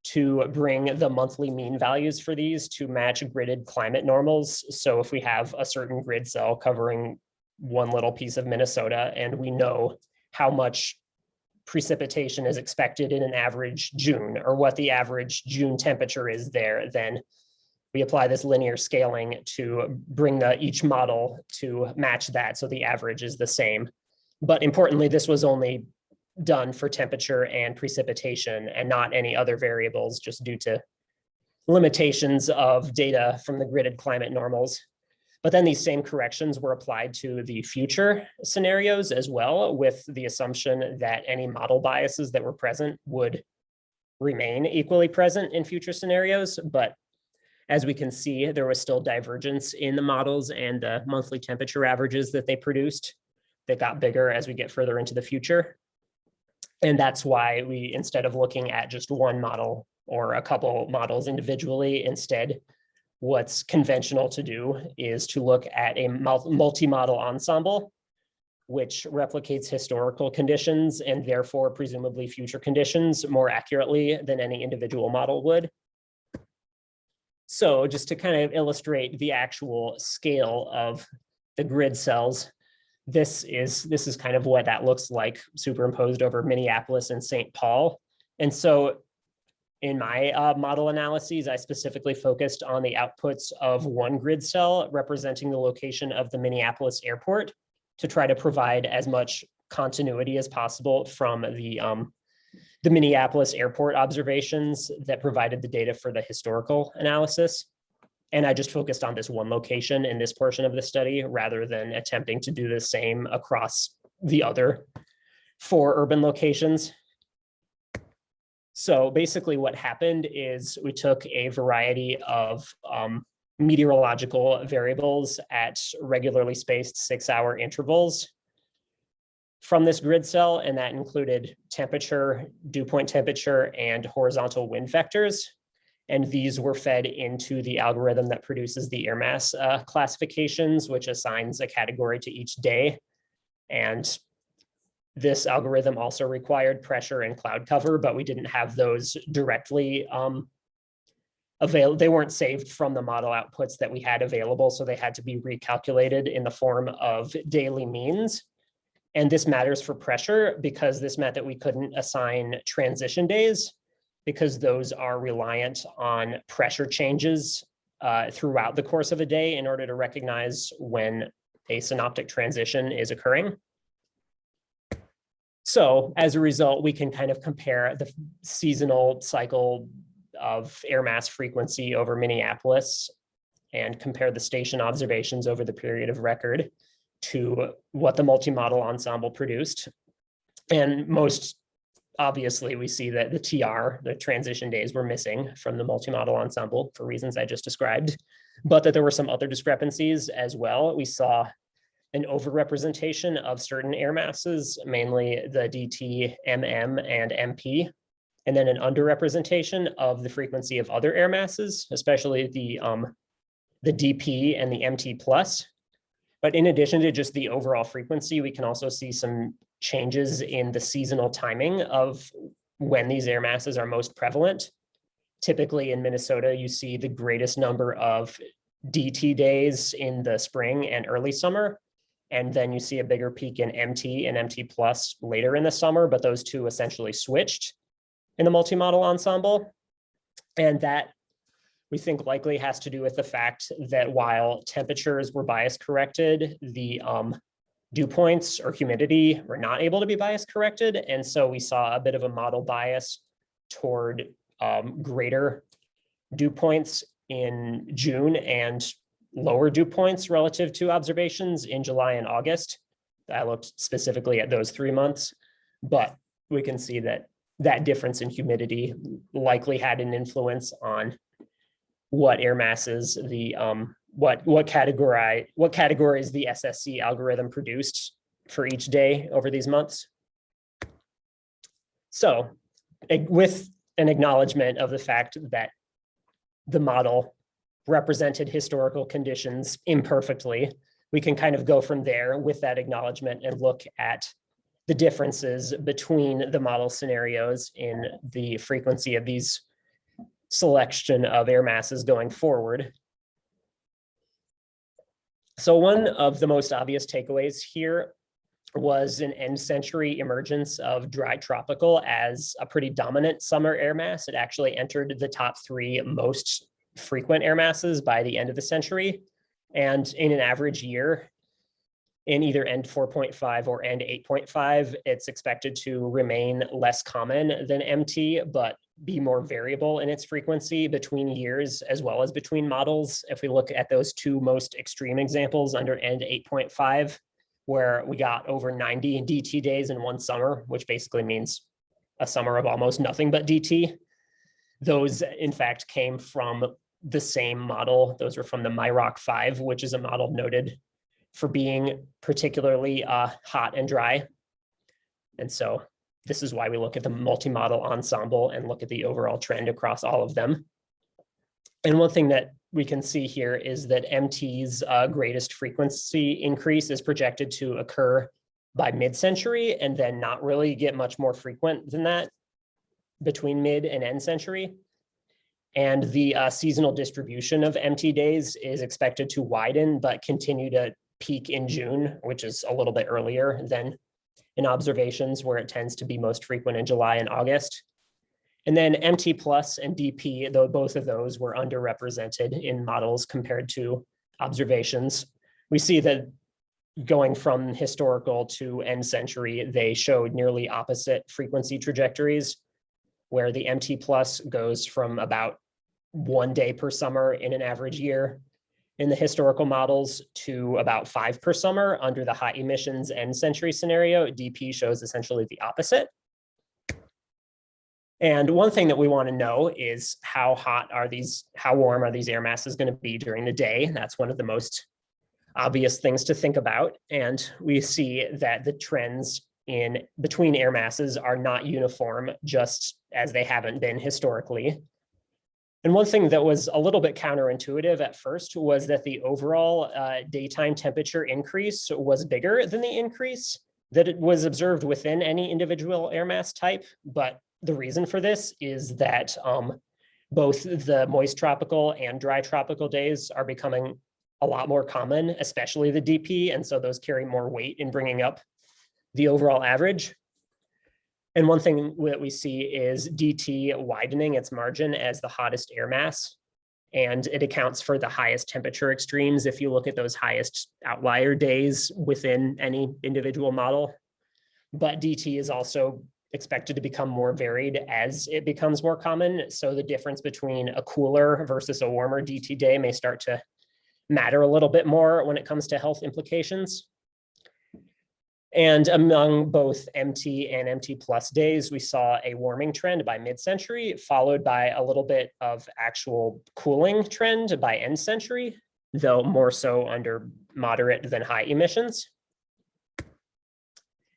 to bring the monthly mean values for these to match gridded climate normals. So if we have a certain grid cell covering one little piece of Minnesota, and we know how much precipitation is expected in an average June, or what the average June temperature is there, then we apply this linear scaling to bring each model to match that, so the average is the same. But importantly, this was only done for temperature and precipitation and not any other variables, just due to limitations of data from the gridded climate normals. But then these same corrections were applied to the future scenarios as well, with the assumption that any model biases that were present would remain equally present in future scenarios. But as we can see, there was still divergence in the models and the monthly temperature averages that they produced that got bigger as we get further into the future. And that's why we, instead of looking at just one model or a couple models individually, instead, what's conventional to do is to look at a multi-model ensemble, which replicates historical conditions and therefore presumably future conditions more accurately than any individual model would. So just to kind of illustrate the actual scale of the grid cells, this is kind of what that looks like superimposed over Minneapolis and St. Paul. And so in my model analyses, I specifically focused on the outputs of one grid cell representing the location of the Minneapolis airport to try to provide as much continuity as possible from the Minneapolis airport observations that provided the data for the historical analysis. And I just focused on this one location in this portion of the study rather than attempting to do the same across the other 4 urban locations. So basically what happened is we took a variety of meteorological variables at regularly spaced 6-hour intervals from this grid cell, and that included temperature, dew point temperature, and horizontal wind vectors. And these were fed into the algorithm that produces the air mass classifications, which assigns a category to each day. And this algorithm also required pressure and cloud cover, but we didn't have those directly available. They weren't saved from the model outputs that we had available, so they had to be recalculated in the form of daily means. And this matters for pressure because this meant that we couldn't assign transition days because those are reliant on pressure changes throughout the course of a day in order to recognize when a synoptic transition is occurring. So as a result, we can kind of compare the seasonal cycle of air mass frequency over Minneapolis and compare the station observations over the period of record to what the multi-model ensemble produced. And most obviously, we see that the TR, the transition days, were missing from the multi-model ensemble for reasons I just described, but that there were some other discrepancies as well. We saw an overrepresentation of certain air masses, mainly the DT, MM, and MP, and then an underrepresentation of the frequency of other air masses, especially the DP and the MT plus. But in addition to just the overall frequency, we can also see some changes in the seasonal timing of when these air masses are most prevalent. Typically in Minnesota, you see the greatest number of DT days in the spring and early summer. And then you see a bigger peak in MT and MT plus later in the summer, but those two essentially switched in the multi-model ensemble. And that we think likely has to do with the fact that while temperatures were bias corrected, the dew points or humidity were not able to be bias corrected. And so we saw a bit of a model bias toward greater dew points in June and lower dew points relative to observations in July and August. I looked specifically at those 3 months, but we can see that that difference in humidity likely had an influence on what air masses the what categories the SSC algorithm produced for each day over these months. So with an acknowledgement of the fact that the model represented historical conditions imperfectly, we can kind of go from there with that acknowledgement and look at the differences between the model scenarios in the frequency of these selection of air masses going forward. So one of the most obvious takeaways here was an end century emergence of dry tropical as a pretty dominant summer air mass. It actually entered the top 3 most frequent air masses by the end of the century. And in an average year, in either end 4.5 or end 8.5, it's expected to remain less common than MT, but be more variable in its frequency between years as well as between models. If we look at those 2 most extreme examples under end 8.5, where we got over 90 DT days in one summer, which basically means a summer of almost nothing but DT. Those, in fact, came from the same model. Those were from the MyRock 5, which is a model noted for being particularly hot and dry. And so this is why we look at the multi-model ensemble and look at the overall trend across all of them. And one thing that we can see here is that MT's greatest frequency increase is projected to occur by mid-century and then not really get much more frequent than that between mid and end century. And the seasonal distribution of MT days is expected to widen, but continue to peak in June, which is a little bit earlier than in observations where it tends to be most frequent in July and August. And then MT plus and DP, though both of those were underrepresented in models compared to observations. We see that going from historical to end century, they showed nearly opposite frequency trajectories, where the MT plus goes from about 1 day per summer in an average year in the historical models to about 5 per summer under the high emissions end century scenario. DP shows essentially the opposite. And one thing that we want to know is how warm are these air masses going to be during the day? That's one of the most obvious things to think about. And we see that the trends in between air masses are not uniform, just as they haven't been historically. And one thing that was a little bit counterintuitive at first was that the overall daytime temperature increase was bigger than the increase that it was observed within any individual air mass type. But the reason for this is that both the moist tropical and dry tropical days are becoming a lot more common, especially the DP. And so those carry more weight in bringing up the overall average. And one thing that we see is DT widening its margin as the hottest air mass. And it accounts for the highest temperature extremes if you look at those highest outlier days within any individual model. But DT is also expected to become more varied as it becomes more common. So the difference between a cooler versus a warmer DT day may start to matter a little bit more when it comes to health implications. And among both MT and MT plus days, we saw a warming trend by mid-century, followed by a little bit of actual cooling trend by end century, though more so under moderate than high emissions.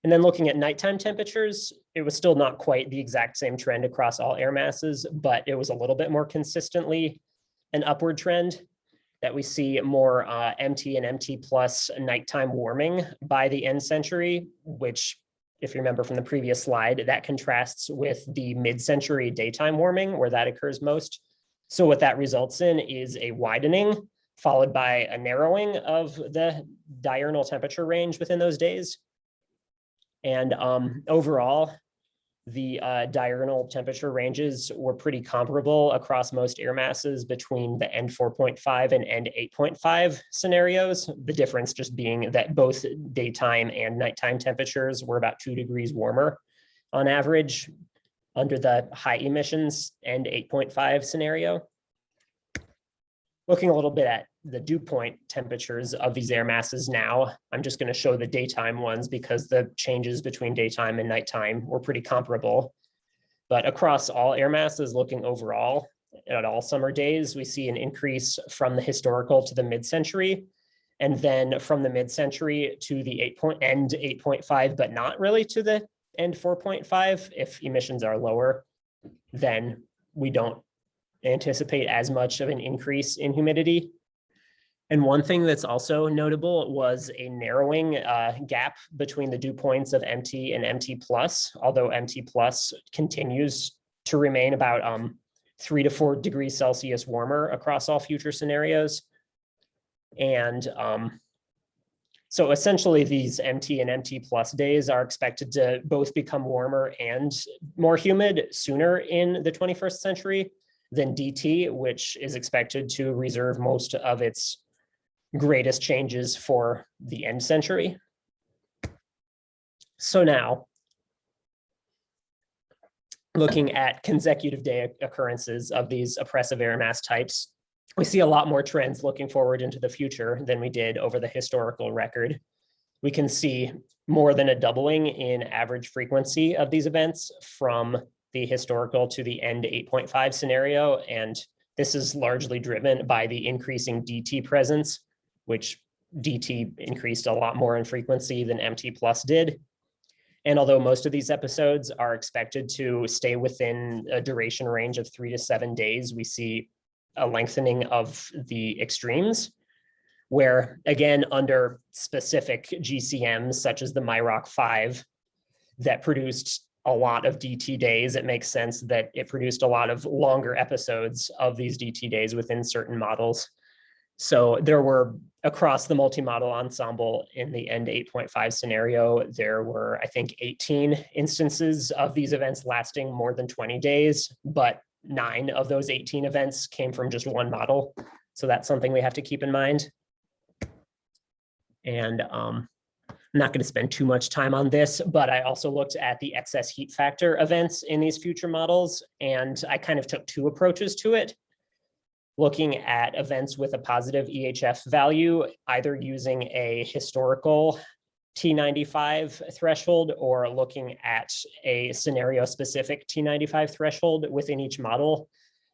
And then looking at nighttime temperatures, it was still not quite the exact same trend across all air masses, but it was a little bit more consistently an upward trend that we see more MT and MT plus nighttime warming by the end century, which, if you remember from the previous slide, that contrasts with the mid-century daytime warming where that occurs most. So what that results in is a widening followed by a narrowing of the diurnal temperature range within those days. And overall, the diurnal temperature ranges were pretty comparable across most air masses between the end 4.5 and end 8.5 scenarios. The difference just being that both daytime and nighttime temperatures were about 2 degrees warmer on average under the high emissions end 8.5 scenario. Looking a little bit at the dew point temperatures of these air masses now, I'm just going to show the daytime ones because the changes between daytime and nighttime were pretty comparable. But across all air masses, looking overall at all summer days, we see an increase from the historical to the mid-century, and then from the mid-century to the end 8.5, but not really to the end 4.5. If emissions are lower, then we don't anticipate as much of an increase in humidity. And one thing that's also notable was a narrowing gap between the dew points of MT and MT plus, although MT plus continues to remain about 3 to 4 degrees Celsius warmer across all future scenarios. And so essentially these MT and MT plus days are expected to both become warmer and more humid sooner in the 21st century than DT, which is expected to reserve most of its greatest changes for the end century. So now, looking at consecutive day occurrences of these oppressive air mass types, we see a lot more trends looking forward into the future than we did over the historical record. We can see more than a doubling in average frequency of these events from the historical to the end 8.5 scenario. And this is largely driven by the increasing DT presence, which DT increased a lot more in frequency than MT plus did. And although most of these episodes are expected to stay within a duration range of 3 to 7 days, we see a lengthening of the extremes, where again, under specific GCMs, such as the MIROC 5, that produced a lot of DT days, it makes sense that it produced a lot of longer episodes of these DT days within certain models. So there were, across the multi-model ensemble in the end 8.5 scenario, there were, I think, 18 instances of these events lasting more than 20 days, but 9 of those 18 events came from just one model. So that's something we have to keep in mind. And I'm not going to spend too much time on this, but I also looked at the excess heat factor events in these future models, and I kind of took 2 approaches to it. Looking at events with a positive EHF value, either using a historical T95 threshold or looking at a scenario-specific T95 threshold within each model.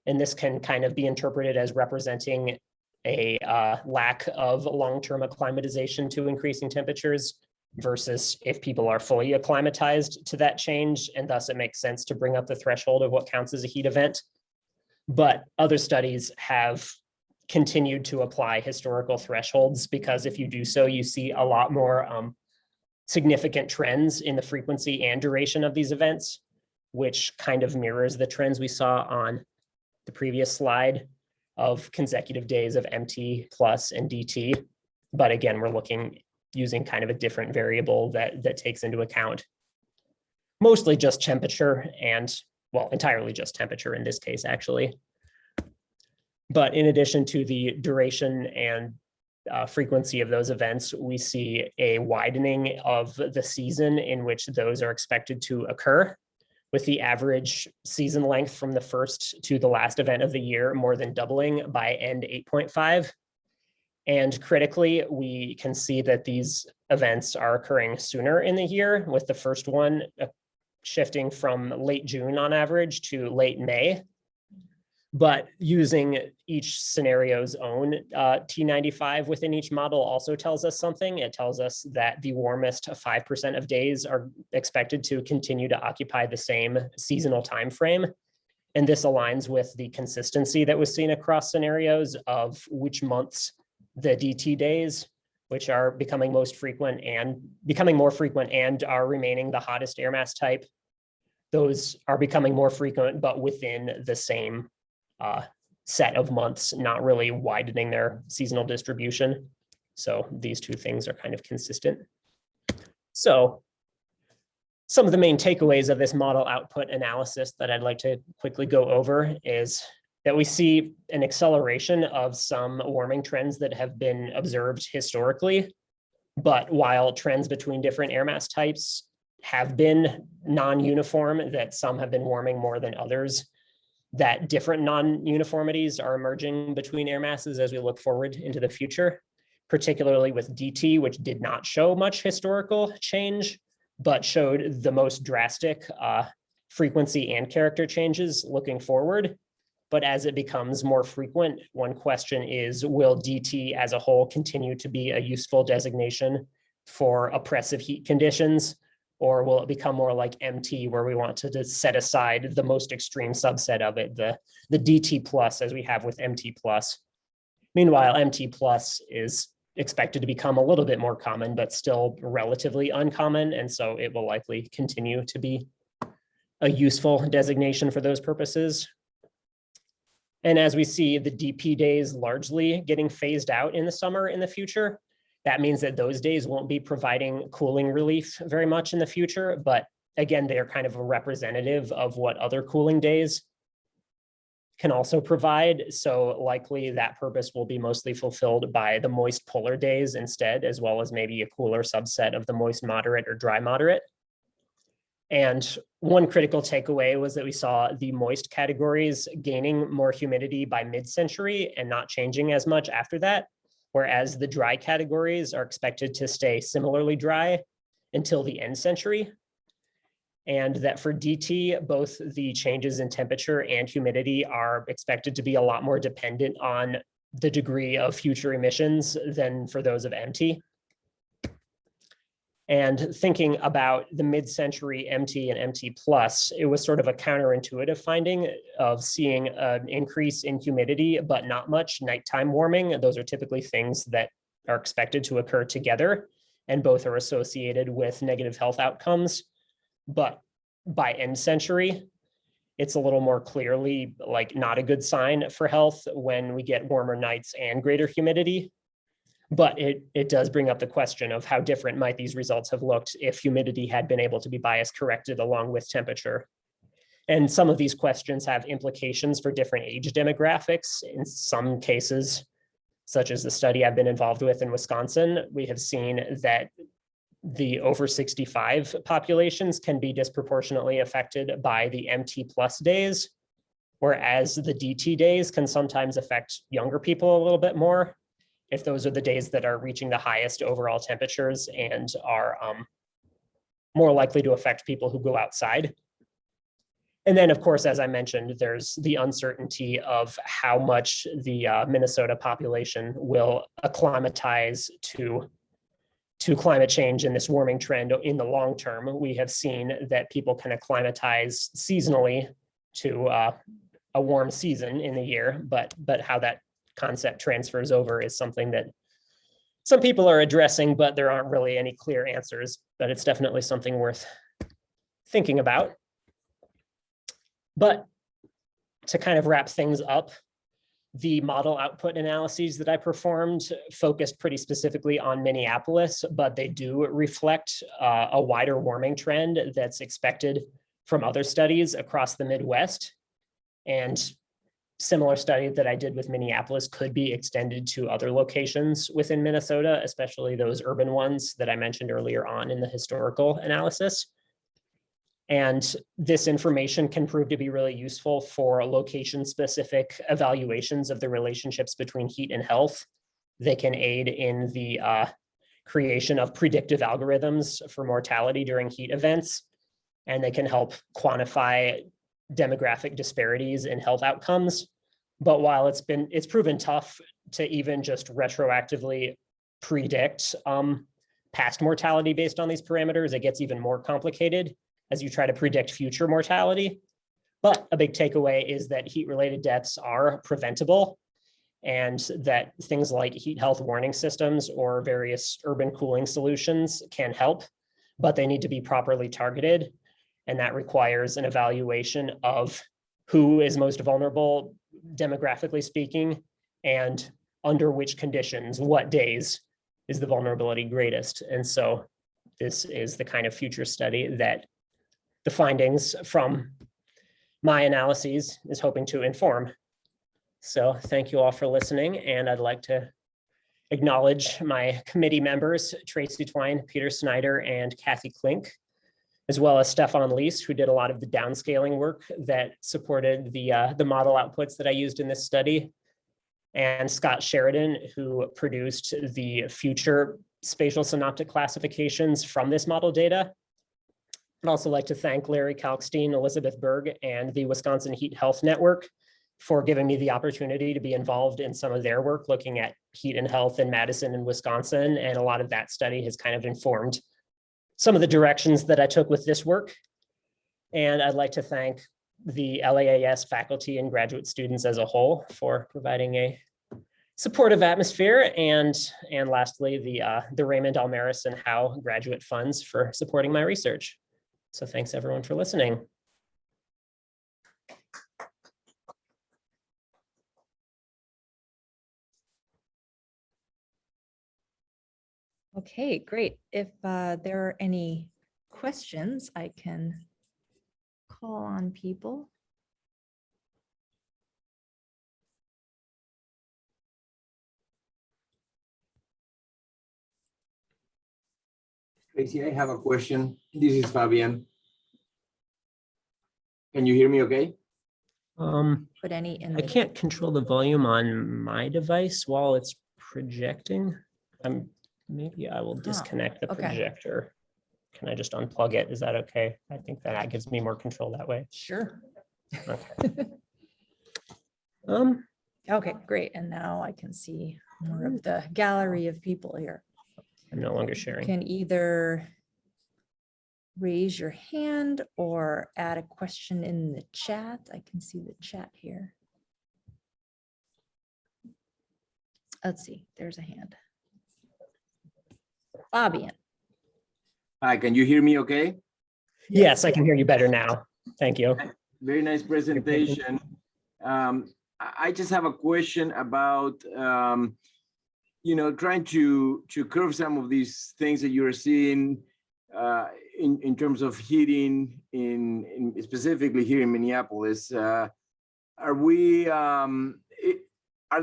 And this can kind of be interpreted as representing a lack of long-term acclimatization to increasing temperatures versus if people are fully acclimatized to that change, and thus it makes sense to bring up the threshold of what counts as a heat event. But other studies have continued to apply historical thresholds because if you do so, you see a lot more significant trends in the frequency and duration of these events, which kind of mirrors the trends we saw on the previous slide of consecutive days of MT plus and DT. But again, we're looking using kind of a different variable that takes into account mostly just temperature and, well, entirely just temperature in this case, actually. But in addition to the duration and frequency of those events, we see a widening of the season in which those are expected to occur, with the average season length from the first to the last event of the year more than doubling by end 8.5. And critically, we can see that these events are occurring sooner in the year, with the first one shifting from late June on average to late May. But using each scenario's own T95 within each model also tells us something. It tells us that the warmest 5% of days are expected to continue to occupy the same seasonal time frame. And this aligns with the consistency that was seen across scenarios of which months the DT days, which are becoming most frequent and becoming more frequent and are remaining the hottest air mass type. Those are becoming more frequent, but within the same set of months, not really widening their seasonal distribution. So these two things are kind of consistent. So some of the main takeaways of this model output analysis that I'd like to quickly go over is that we see an acceleration of some warming trends that have been observed historically. But while trends between different air mass types have been non-uniform, that some have been warming more than others, that different non-uniformities are emerging between air masses as we look forward into the future, particularly with DT, which did not show much historical change, but showed the most drastic frequency and character changes looking forward. But as it becomes more frequent, one question is, will DT as a whole continue to be a useful designation for oppressive heat conditions? Or will it become more like MT, where we want to just set aside the most extreme subset of it, the DT plus, as we have with MT plus? Meanwhile, MT plus is expected to become a little bit more common, but still relatively uncommon. And so it will likely continue to be a useful designation for those purposes. And as we see the DP days largely getting phased out in the summer in the future, that means that those days won't be providing cooling relief very much in the future, but again, they are kind of a representative of what other cooling days can also provide. So likely that purpose will be mostly fulfilled by the moist polar days instead, as well as maybe a cooler subset of the moist moderate or dry moderate. And one critical takeaway was that we saw the moist categories gaining more humidity by mid-century and not changing as much after that, whereas the dry categories are expected to stay similarly dry until the end century. And that for DT, both the changes in temperature and humidity are expected to be a lot more dependent on the degree of future emissions than for those of MT. And thinking about the mid-century MT and MT plus, it was sort of a counterintuitive finding of seeing an increase in humidity, but not much nighttime warming. Those are typically things that are expected to occur together, and both are associated with negative health outcomes. But by end century, it's a little more clearly like not a good sign for health when we get warmer nights and greater humidity. But it does bring up the question of how different might these results have looked if humidity had been able to be bias corrected along with temperature. And some of these questions have implications for different age demographics. In some cases, such as the study I've been involved with in Wisconsin, we have seen that the over 65 populations can be disproportionately affected by the MT plus days, whereas the DT days can sometimes affect younger people a little bit more, if those are the days that are reaching the highest overall temperatures and are more likely to affect people who go outside. And then, of course, as I mentioned, there's the uncertainty of how much the Minnesota population will acclimatize to climate change and this warming trend in the long term. We have seen that people can acclimatize seasonally to a warm season in the year, but how that concept transfers over is something that some people are addressing, but there aren't really any clear answers, but it's definitely something worth thinking about. But to kind of wrap things up, The model output analyses that I performed focused pretty specifically on Minneapolis, but they do reflect a wider warming trend that's expected from other studies across the Midwest. And similar study that I did with Minneapolis could be extended to other locations within Minnesota, especially those urban ones that I mentioned earlier on in the historical analysis. And this information can prove to be really useful for location-specific evaluations of the relationships between heat and health. They can aid in the creation of predictive algorithms for mortality during heat events, and they can help quantify demographic disparities in health outcomes. But while it's proven tough to even just retroactively predict past mortality based on these parameters, it gets even more complicated as you try to predict future mortality. But a big takeaway is that heat-related deaths are preventable, and that things like heat health warning systems or various urban cooling solutions can help, but they need to be properly targeted. And that requires an evaluation of who is most vulnerable, demographically speaking, and under which conditions, what days is the vulnerability greatest. And so this is the kind of future study that the findings from my analyses is hoping to inform. So thank you all for listening. And I'd like to acknowledge my committee members, Tracy Twine, Peter Snyder, and Kathy Klink, as well as Stefan Leese, who did a lot of the downscaling work that supported the model outputs that I used in this study, and Scott Sheridan, who produced the future spatial synoptic classifications from this model data. I'd also like to thank Larry Kalkstein, Elizabeth Berg, and the Wisconsin Heat Health Network for giving me the opportunity to be involved in some of their work looking at heat and health in Madison and Wisconsin. And a lot of that study has kind of informed some of the directions that I took with this work. And I'd like to thank the LAAS faculty and graduate students as a whole for providing a supportive atmosphere. And lastly, the Raymond Almaris and Howe graduate funds for supporting my research. So thanks everyone for listening. Okay, great. If there are any questions, I can call on people. Tracy, I have a question. This is Fabian. Can you hear me okay? Put any in I the can't control the volume on my device while it's projecting. Maybe I will disconnect the okay. projector. Can I just unplug it? Is that okay? I think that gives me more control that way. Sure. Okay. Okay, great. And now I can see more of the gallery of people here. I'm no longer sharing. Can either raise your hand or add a question in the chat. I can see the chat here. Let's see, there's a hand. Fabian. Hi, can you hear me okay? Yes, I can hear you better now. Thank you. Very nice presentation. I just have a question about, trying to curve some of these things that you're seeing in terms of heating in specifically here in Minneapolis. Are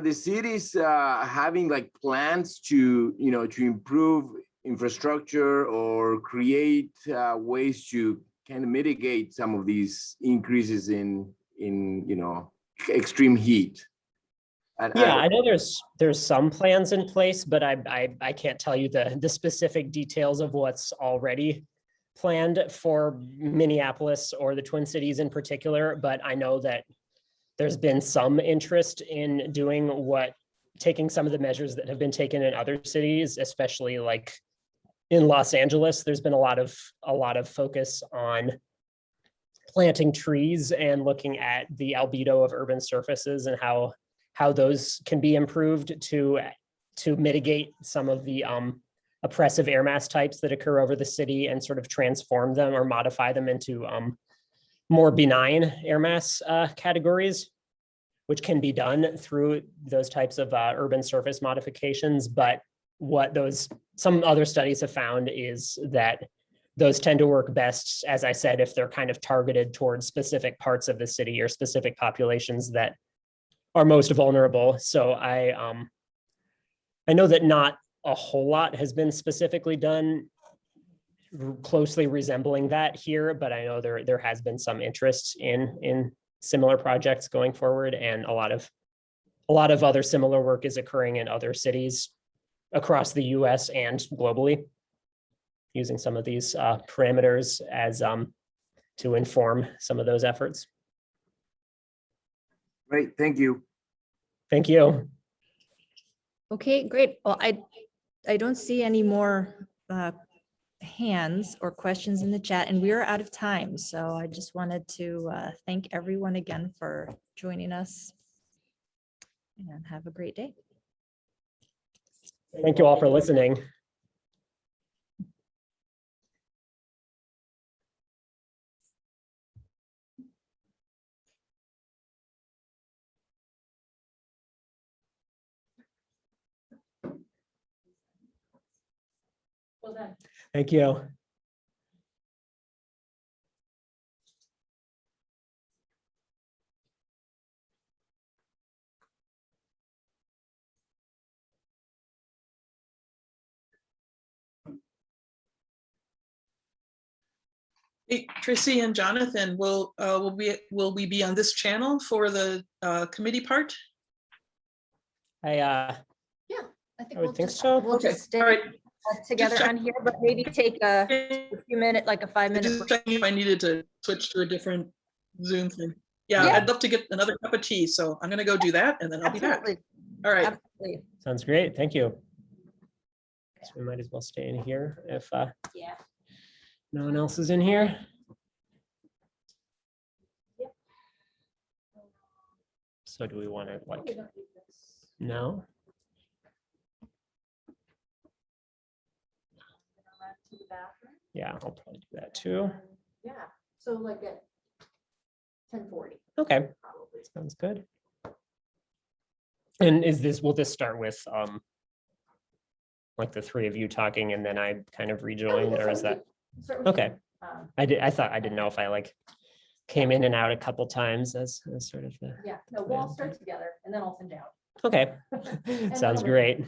the cities having like plans to improve infrastructure or create ways to kind of mitigate some of these increases in extreme heat? Yeah, I know there's some plans in place, but I can't tell you the specific details of what's already planned for Minneapolis or the Twin Cities in particular. But I know that there's been some interest in taking some of the measures that have been taken in other cities, especially like in Los Angeles. There's been a lot of focus on planting trees and looking at the albedo of urban surfaces and how those can be improved to mitigate some of the oppressive air mass types that occur over the city and sort of transform them or modify them into more benign air mass categories. which can be done through those types of urban surface modifications. But what some other studies have found is that those tend to work best, as I said, if they're kind of targeted towards specific parts of the city or specific populations that are most vulnerable. So I know that not a whole lot has been specifically done closely resembling that here, but I know there has been some interest in similar projects going forward, and a lot of other similar work is occurring in other cities across the US and globally, using some of these parameters as to inform some of those efforts. Great, thank you. Thank you. Okay, great. Well, I don't see any more hands or questions in the chat, and we are out of time. So I just wanted to thank everyone again for joining us, and have a great day. Thank you all for listening. Well done. Thank you. Hey, Tracy and Jonathan, will we be on this channel for the committee part? I I would think so. We'll Okay, just stay all right. together check. on here, but maybe take a few minute, like a 5-minute Just break. checking if I needed to switch to a different Zoom thing. Yeah, Yeah. I'd love to get another cup of tea, so I'm gonna go do that and then I'll be back. Absolutely. All right. Absolutely. Sounds great. Thank you. So we might as well stay in here if Yeah. no one else is in here. So do we want to like, no? To the bathroom. Yeah, I'll probably do that too. Yeah, so like at 10:40 Okay, probably. sounds good. And will this start with like the three of you talking and then I kind of rejoin, or is that? Okay. I didn't know if I like came in and out a couple times as sort of the, Yeah, no, we'll all start together and then I'll send out. okay, then sounds I'll- great.